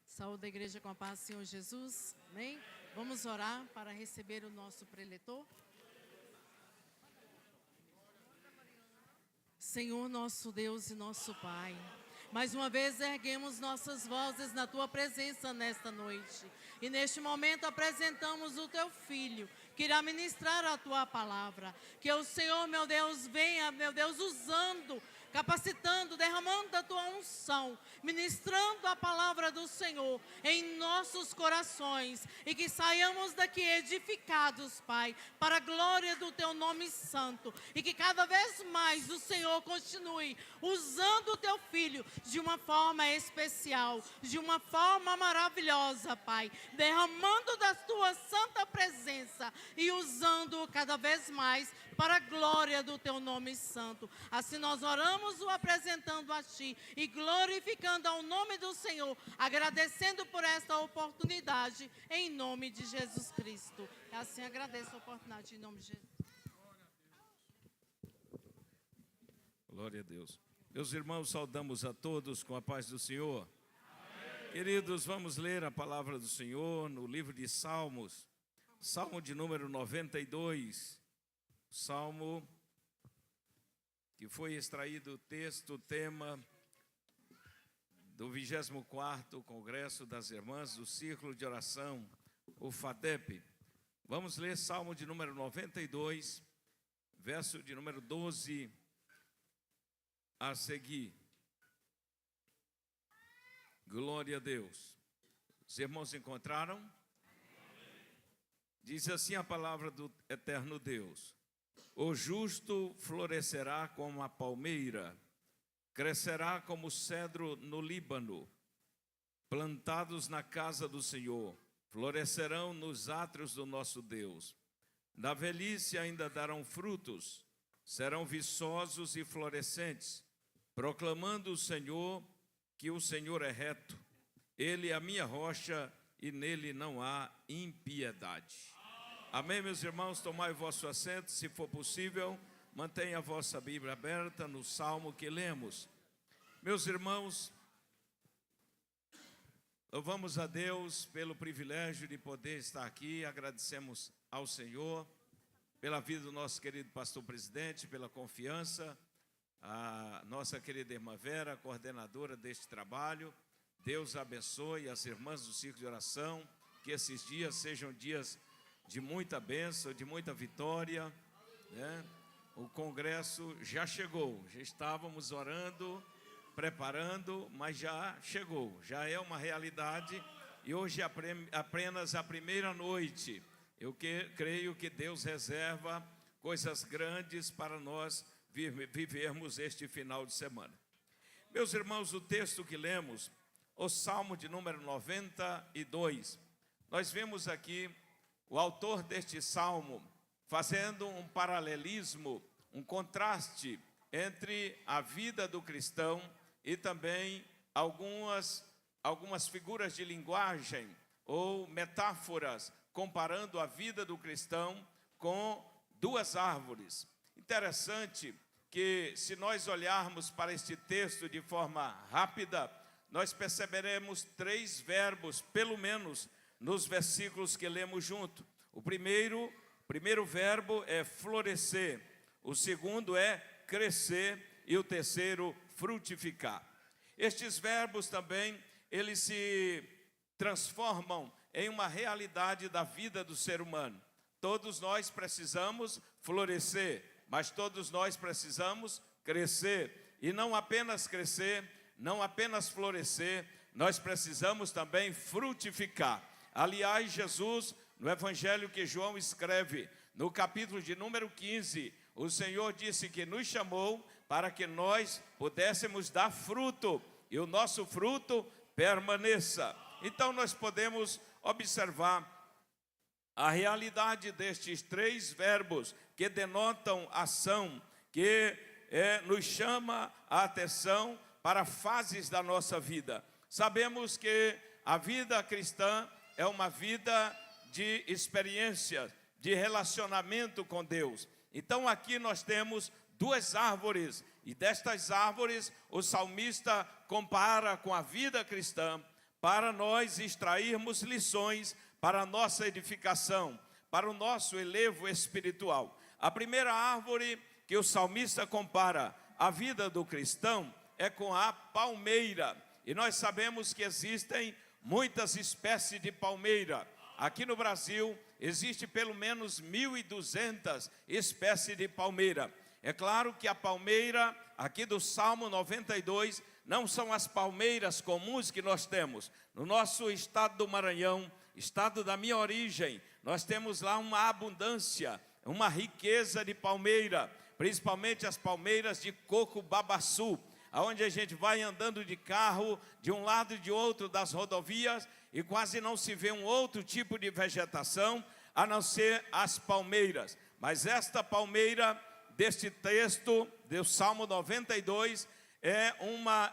Saúde a igreja com a paz do Senhor Jesus. Amém? Vamos orar para receber o nosso preletor. Senhor nosso Deus e nosso Pai, mais uma vez erguemos nossas vozes na Tua presença nesta noite. E neste momento apresentamos o Teu Filho, que irá ministrar a Tua palavra. Que o Senhor, meu Deus, venha, meu Deus, usando, capacitando, derramando da Tua unção, ministrando a palavra do Senhor em nossos corações. E que saiamos daqui edificados, Pai, para a glória do Teu nome santo. E que cada vez mais o Senhor continue usando o Teu Filho de uma forma especial, de uma forma maravilhosa, Pai. Derramando da Tua santa presença e usando-o cada vez mais para a glória do Teu nome santo. Assim nós oramos o apresentando a Ti e glorificando ao nome do Senhor, agradecendo por esta oportunidade, em nome de Jesus Cristo. Assim agradeço a oportunidade, em nome de Jesus. Glória a Deus. Meus irmãos, saudamos a todos com a paz do Senhor. Amém. Queridos, vamos ler a palavra do Senhor no livro de Salmos, Salmo de número 92, Salmo que foi extraído o texto, o tema do 24º Congresso das Irmãs do Círculo de Oração, o FADEP. Vamos ler Salmo de número 92, verso de número 12 a seguir. Glória a Deus. Os irmãos encontraram? Diz assim a palavra do eterno Deus: o justo florescerá como a palmeira, crescerá como o cedro no Líbano. Plantados na casa do Senhor, florescerão nos átrios do nosso Deus. Na velhice ainda darão frutos, serão viçosos e florescentes, proclamando o Senhor que o Senhor é reto. Ele é a minha rocha e nele não há impiedade. Amém, meus irmãos? Tomai o vosso assento, se for possível, mantenha a vossa Bíblia aberta no Salmo que lemos. Meus irmãos, louvamos a Deus pelo privilégio de poder estar aqui, agradecemos ao Senhor pela vida do nosso querido pastor presidente, pela confiança, a nossa querida irmã Vera, coordenadora deste trabalho. Deus abençoe as irmãs do Círculo de Oração, que esses dias sejam dias de muita bênção, de muita vitória, né? O congresso já chegou, já estávamos orando, preparando, mas já chegou, já é uma realidade, e hoje é apenas a primeira noite. Eu creio que Deus reserva coisas grandes para nós vivermos este final de semana. Meus irmãos, o texto que lemos, o Salmo de número 92, nós vemos aqui o autor deste salmo fazendo um paralelismo, um contraste entre a vida do cristão e também algumas figuras de linguagem ou metáforas, comparando a vida do cristão com duas árvores. Interessante que, se nós olharmos para este texto de forma rápida, nós perceberemos 3 verbos, pelo menos, nos versículos que lemos junto. O primeiro verbo é florescer, o segundo é crescer e o terceiro frutificar. Estes verbos também, eles se transformam em uma realidade da vida do ser humano. Todos nós precisamos florescer, mas todos nós precisamos crescer. E não apenas crescer, não apenas florescer, nós precisamos também frutificar. Aliás, Jesus, no evangelho que João escreve, no capítulo de número 15, o Senhor disse que nos chamou para que nós pudéssemos dar fruto, e o nosso fruto permaneça. Então nós podemos observar a realidade destes 3 verbos que denotam ação, que nos chama a atenção para fases da nossa vida. Sabemos que a vida cristã é uma vida de experiência, de relacionamento com Deus. Então aqui nós temos 2 árvores, e destas árvores o salmista compara com a vida cristã, para nós extrairmos lições para a nossa edificação, para o nosso elevo espiritual. A primeira árvore que o salmista compara a vida do cristão é com a palmeira. E nós sabemos que existem muitas espécies de palmeira. Aqui no Brasil existe pelo menos 1.200 espécies de palmeira. É claro que a palmeira aqui do Salmo 92 não são as palmeiras comuns que nós temos. No nosso estado do Maranhão, estado da minha origem, nós temos lá uma abundância, uma riqueza de palmeira, principalmente as palmeiras de coco babaçu, onde a gente vai andando de carro de um lado e de outro das rodovias e quase não se vê um outro tipo de vegetação a não ser as palmeiras. Mas esta palmeira deste texto do Salmo 92 é uma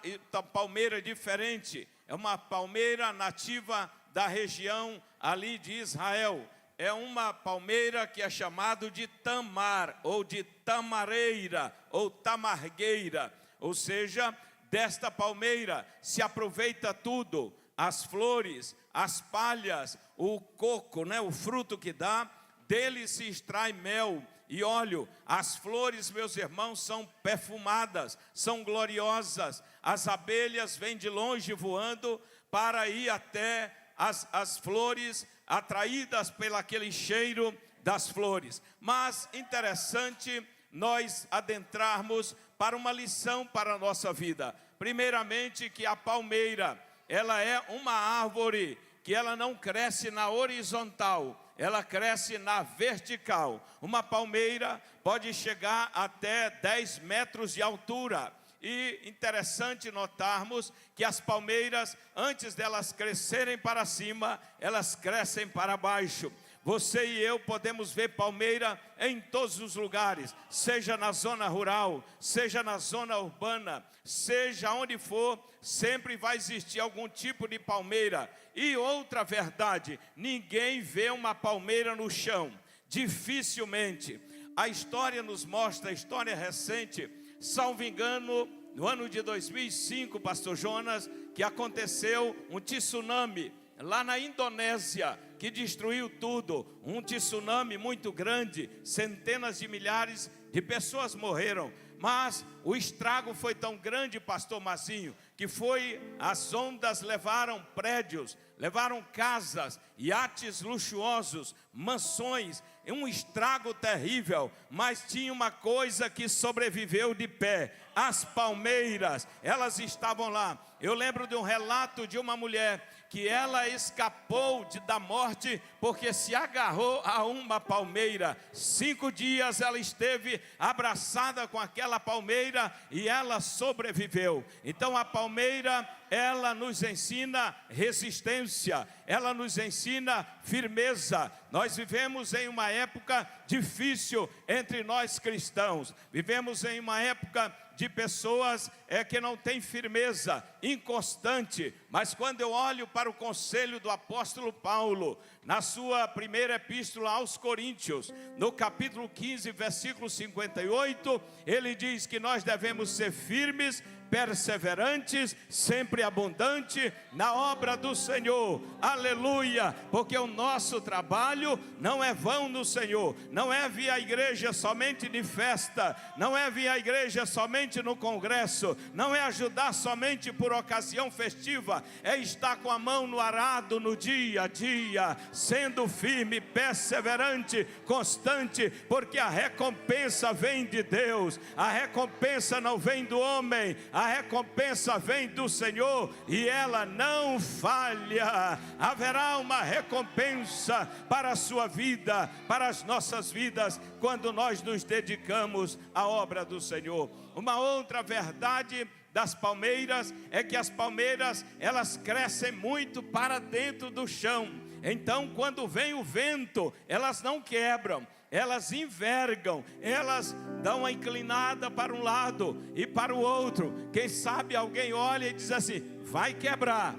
palmeira diferente, é uma palmeira nativa da região ali de Israel. É uma palmeira que é chamado de tamar, ou de tamareira, ou tamargueira. Ou seja, desta palmeira se aproveita tudo, as flores, as palhas, o coco, né, o fruto que dá, dele se extrai mel e óleo. As flores, meus irmãos, são perfumadas, são gloriosas. As abelhas vêm de longe voando para ir até as flores, atraídas pelo aquele cheiro das flores. Mas interessante nós adentrarmos para uma lição para a nossa vida. Primeiramente, que a palmeira, ela é uma árvore que ela não cresce na horizontal, ela cresce na vertical. Uma palmeira pode chegar até 10 metros de altura. E interessante notarmos que as palmeiras, antes delas crescerem para cima, elas crescem para baixo. Você e eu podemos ver palmeira em todos os lugares, seja na zona rural, seja na zona urbana, seja onde for, sempre vai existir algum tipo de palmeira. E outra verdade, ninguém vê uma palmeira no chão, dificilmente. A história nos mostra, a história recente, salvo engano, no ano de 2005, pastor Jonas, que aconteceu um tsunami lá na Indonésia, que destruiu tudo, um tsunami muito grande, centenas de milhares de pessoas morreram, mas o estrago foi tão grande, pastor Mazinho, que as ondas levaram prédios, levaram casas, iates luxuosos, mansões, um estrago terrível, mas tinha uma coisa que sobreviveu de pé, as palmeiras, elas estavam lá. Eu lembro de um relato de uma mulher que ela escapou da morte porque se agarrou a uma palmeira. 5 dias ela esteve abraçada com aquela palmeira e ela sobreviveu. Então a palmeira, ela nos ensina resistência, ela nos ensina firmeza. Nós vivemos em uma época difícil entre nós cristãos, vivemos em uma época de pessoas que não têm firmeza, inconstante. Mas quando eu olho para o conselho do apóstolo Paulo, na sua primeira epístola aos Coríntios, no capítulo 15, versículo 58, ele diz que nós devemos ser firmes, perseverantes, sempre abundante na obra do Senhor, aleluia, porque o nosso trabalho não é vão no Senhor, não é vir à igreja somente de festa, não é vir à igreja somente no congresso, não é ajudar somente por ocasião festiva, é estar com a mão no arado no dia a dia, sendo firme, perseverante, constante, porque a recompensa vem de Deus, a recompensa não vem do homem, a recompensa vem do Senhor e ela não falha. Haverá uma recompensa para a sua vida, para as nossas vidas, quando nós nos dedicamos à obra do Senhor. Uma outra verdade das palmeiras é que as palmeiras, elas crescem muito para dentro do chão. Então, quando vem o vento, elas não quebram, elas envergam, elas dão uma inclinada para um lado e para o outro. Quem sabe alguém olha e diz assim: vai quebrar,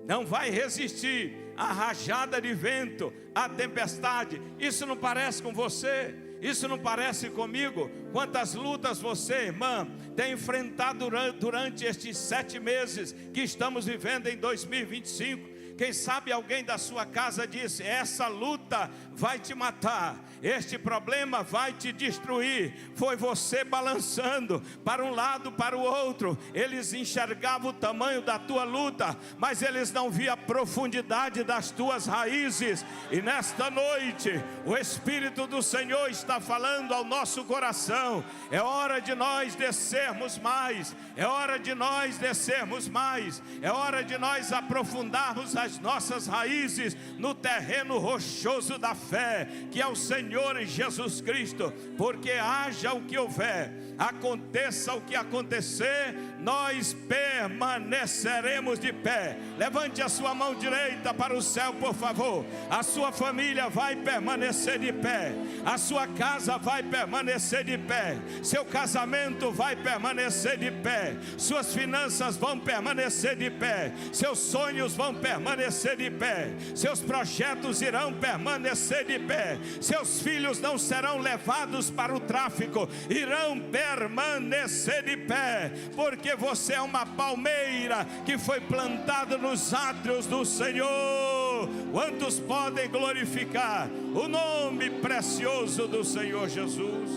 não vai resistir à rajada de vento, à tempestade. Isso não parece com você? Isso não parece comigo? Quantas lutas você, irmã, tem enfrentado durante estes 7 meses que estamos vivendo em 2025? Quem sabe alguém da sua casa disse: essa luta vai te matar, este problema vai te destruir. Foi você balançando para um lado, para o outro. Eles enxergavam o tamanho da tua luta, mas eles não viam a profundidade das tuas raízes. E nesta noite, o Espírito do Senhor está falando ao nosso coração: é hora de nós descermos mais, é hora de nós descermos mais, é hora de nós aprofundarmos as nossas raízes no terreno rochoso da fé, que é o Senhor Jesus Cristo. Porque haja o que houver, aconteça o que acontecer, nós permaneceremos de pé. Levante a sua mão direita para o céu, por favor. A sua família vai permanecer de pé, a sua casa vai permanecer de pé, seu casamento vai permanecer de pé, suas finanças vão permanecer de pé, seus sonhos vão permanecer de pé, seus projetos irão permanecer de pé, seus filhos não serão levados para o tráfico, irão permanecer de pé, porque você é uma palmeira que foi plantada nos átrios do Senhor. Quantos podem glorificar o nome precioso do Senhor Jesus?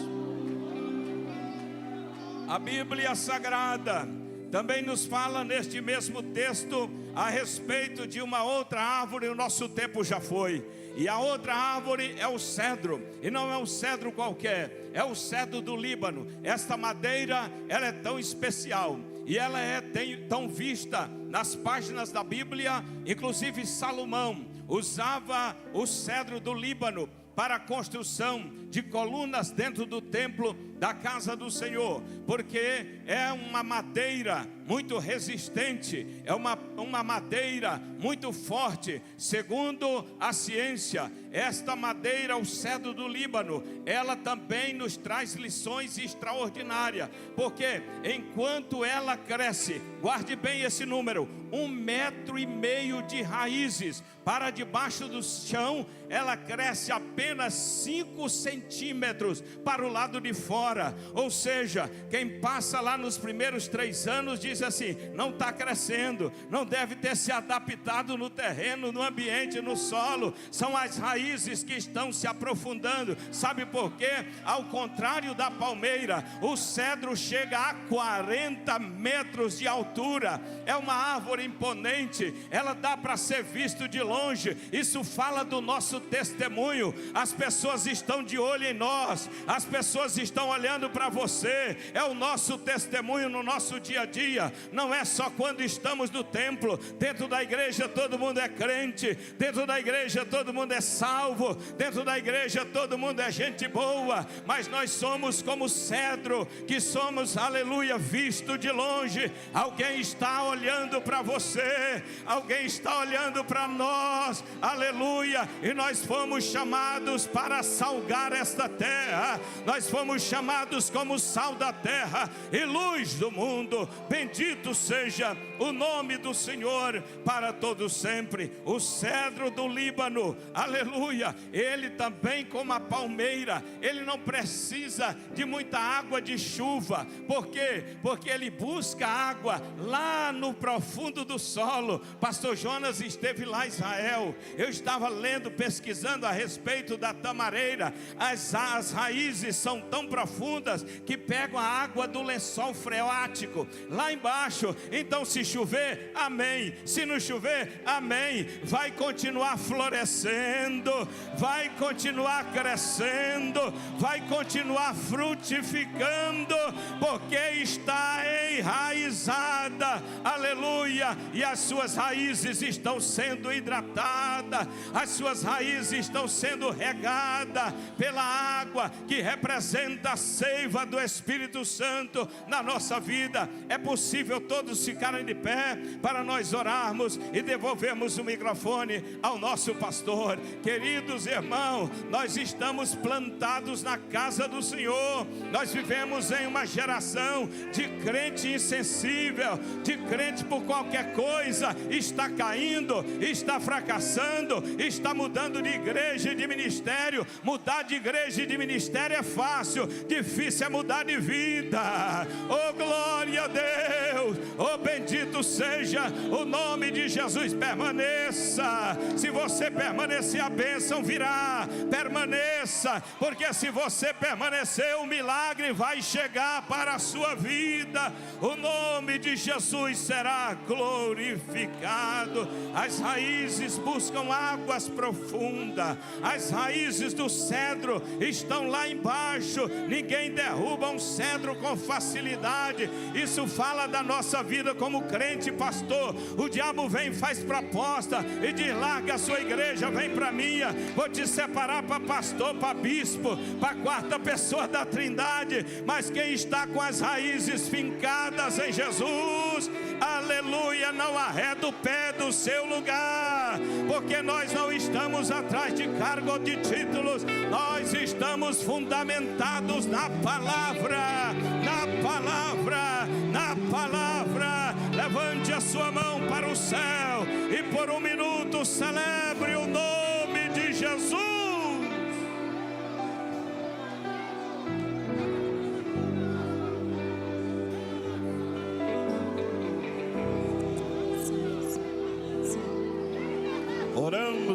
A Bíblia Sagrada também nos fala neste mesmo texto a respeito de uma outra árvore. O nosso tempo já foi. E a outra árvore é o cedro, e não é um cedro qualquer, é o cedro do Líbano. Esta madeira, ela é tão especial, e ela é tão vista nas páginas da Bíblia. Inclusive Salomão usava o cedro do Líbano para a construção de colunas dentro do templo da casa do Senhor, porque é uma madeira muito resistente, é uma madeira muito forte. Segundo a ciência, esta madeira, o cedro do Líbano, ela também nos traz lições extraordinárias, porque enquanto ela cresce, guarde bem esse número, 1,5 metro de raízes para debaixo do chão, ela cresce apenas 5 centímetros para o lado de fora. Ou seja, quem passa lá nos primeiros 3 anos diz assim: não está crescendo, não deve ter se adaptado no terreno, no ambiente, no solo. São as raízes que estão se aprofundando. Sabe por quê? Ao contrário da palmeira, o cedro chega a 40 metros de altura. É uma árvore imponente, ela dá para ser visto de longe. Isso fala do nosso testemunho. As pessoas estão de olho em nós, as pessoas estão olhando para você. É o nosso testemunho no nosso dia a dia. Não é só quando estamos no templo. Dentro da igreja todo mundo é crente, dentro da igreja todo mundo é salvo, dentro da igreja todo mundo é gente boa, mas nós somos como cedro, que somos, aleluia, visto de longe. Alguém está olhando para você, alguém está olhando para nós, aleluia. E nós fomos chamados para salgar esta terra, nós fomos chamados como sal da terra e luz do mundo. Bendito seja o nome do Senhor para todo sempre. O cedro do Líbano, aleluia, ele também, como a palmeira, ele não precisa de muita água de chuva. Por quê? Porque ele busca água lá no profundo do solo. Pastor Jonas esteve lá em Israel. Eu estava lendo, pesquisando a respeito da tamareira. As raízes são tão profundas que pegam a água do lençol freático lá embaixo. Então, se chover, amém. Se não chover, amém. Vai continuar florescendo, vai continuar crescendo, vai continuar frutificando, porque está enraizada, aleluia. E as suas raízes estão sendo hidratadas, as suas raízes estão sendo regadas pela água que representa a seiva do Espírito Santo na nossa vida. É possível todos ficarem de pé para nós orarmos e devolvermos o microfone ao nosso pastor. Queridos irmãos, nós estamos plantados na casa do Senhor. Nós vivemos em uma geração de crente insensível, de crente por qualquer coisa, está caindo, está fracassando, está mudando de igreja e de ministério. Mudar de igreja e de ministério é fácil, difícil é mudar de vida. Oh, glória a Deus. Oh, bendito seja o nome de Jesus. Permaneça. Se você permanecer, a bênção virá. Permaneça, porque se você permanecer, o milagre vai chegar para a sua vida. O nome de Jesus será glorificado. As raízes buscam águas profundas. As raízes do cedro estão lá embaixo. Ninguém derruba um cedro com facilidade. Isso fala da nossa vida como crente, pastor. O diabo vem e faz proposta e diz: larga a sua igreja, vem para a minha. Vou te separar para pastor, para bispo, para a quarta pessoa da Trindade. Mas quem está com as raízes fincadas em Jesus, aleluia, não arreda o pé do seu lugar, porque nós não estamos atrás de cargo ou de títulos. Nós estamos fundamentados na palavra, na palavra, na palavra. Levante a sua mão para o céu e por um minuto celebre o nome de Jesus.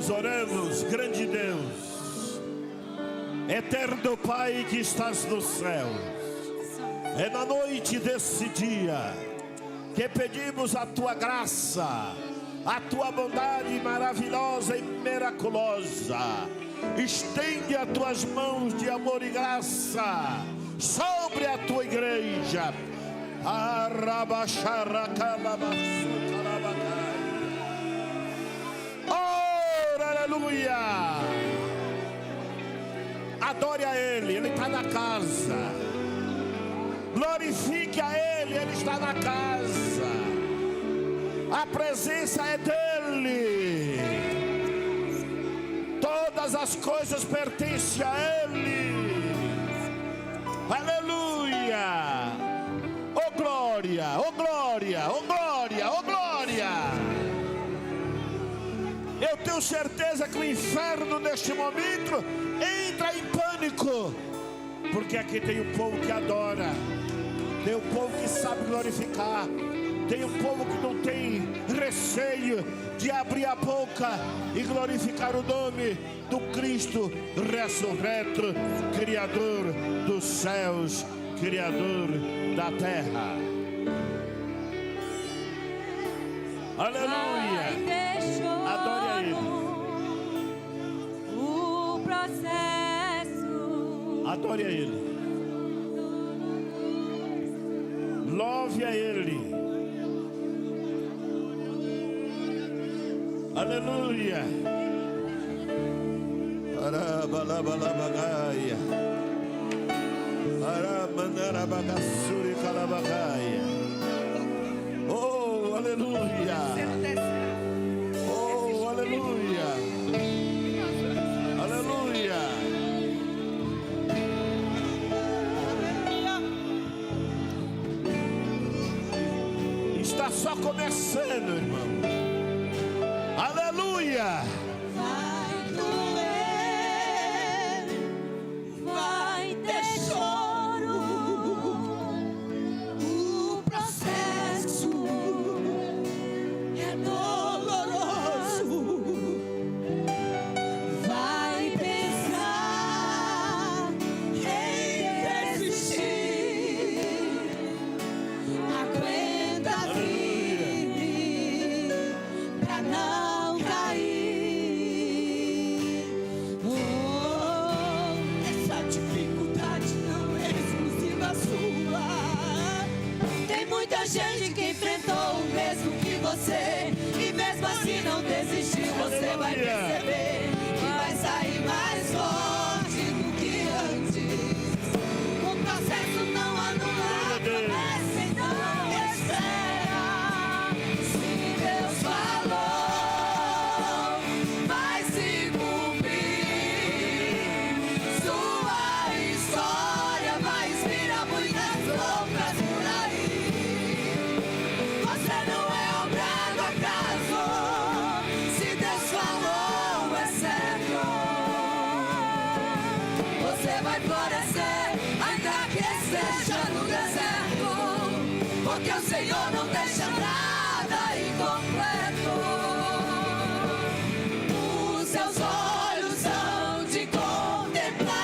Oramos, grande Deus, eterno Pai que estás no céu. É na noite desse dia que pedimos a tua graça, a tua bondade maravilhosa e miraculosa. Estende as tuas mãos de amor e graça sobre a tua igreja. Aleluia. Adore a Ele, Ele está na casa. Glorifique a Ele, Ele está na casa. A presença é dEle. Todas as coisas pertencem a Ele. Aleluia. Oh glória, oh glória, oh glória, oh glória. Eu tenho certeza que o inferno neste momento entra em pânico, porque aqui tem um povo que adora, tem um povo que sabe glorificar, tem um povo que não tem receio de abrir a boca e glorificar o nome do Cristo ressurreto, Criador dos céus, Criador da terra. Aleluia. Adore a Ele. O processo. Adore a Ele. Louve a Ele. Aleluia. Arabalabalabaia. Aramandarabagassuri calabagaia. Oh, aleluia. Oh, aleluia. Aleluia. Está só começando, irmão. Aleluia. Vai doer, vai ter choro. O processo é doloroso. Vai pensar em desistir. Aguenta firme pra não cair. Oh, essa dificuldade não é exclusiva sua. Tem muita gente que enfrentou o mesmo que você, e mesmo assim não desistiu. Você vai perceber que vai sair mais forte do que antes. O processo não anula a promessa, então espera. Se Deus falou, seja no deserto, porque o Senhor não deixa nada incompleto. Os seus olhos hão de contemplar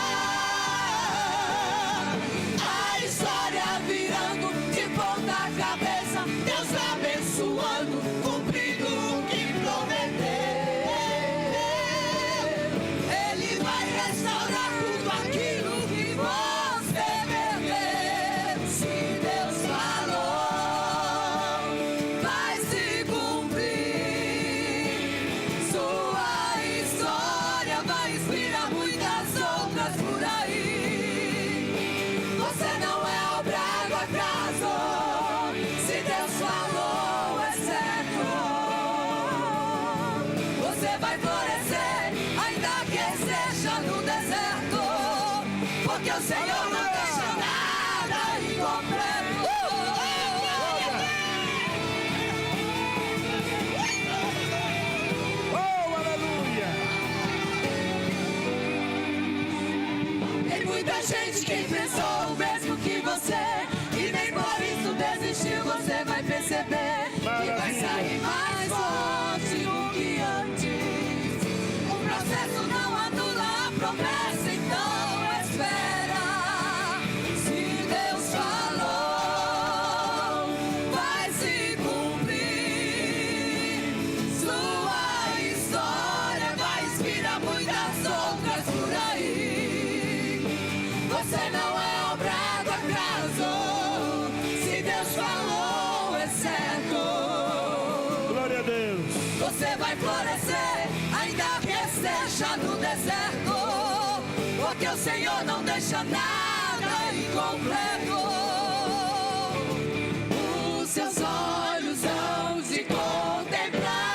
a história virando de ponta cabeça, Deus abençoando, cumprindo o que prometeu. Ele vai restaurar tudo aquilo que você perdeu. Se Deus falou, vai se cumprir. Sua história vai inspirar muitas outras por aí. Você não é obra do acaso. Se Deus falou, é certo. Você vai florescer, ainda que seja no deserto, porque o Senhor não deixa nada incompleto. Oh, aleluia! Tem muita gente que pensou o mesmo que você, e nem por isso desistiu. Você vai perceber que vai sair mais forte do que antes. O processo não anula a promessa, então espera. Se Deus falou, vai se cumprir. Sua história vai inspirar muitas outras por aí. Você não é obra do acaso. Se Deus falou, é certo. Glória a Deus. Você vai florescer, ainda que esteja no deserto, porque o Senhor não deixa nada incompleto. Os seus olhos hão de contemplar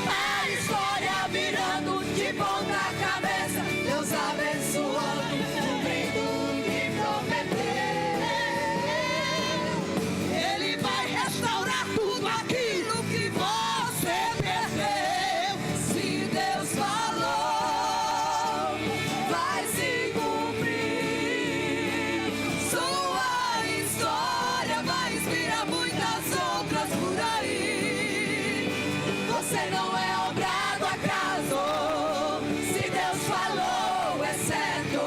a história virando de ponta cabeça, Deus abençoando, cumprindo o que prometeu. Ele vai restaurar tudo aquilo que você perdeu. Se Deus falou, vai se cumprir. Sua história vai inspirar muitas outras por aí. Você não é obra do acaso. Se Deus falou, é certo.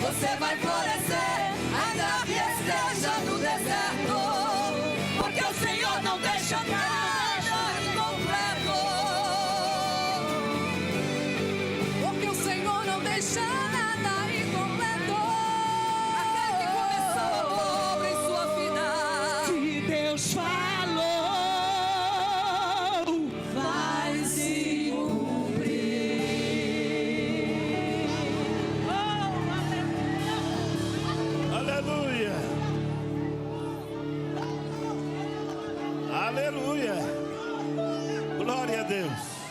Você vai florescer, ainda que esteja no deserto, porque o Senhor não deixa nada incompleto. Porque o Senhor não deixa nada incompleto. Aquele que começou a obra em sua vida, se Deus falou, vai se cumprir. Aleluia! Aleluia! Glória a Deus!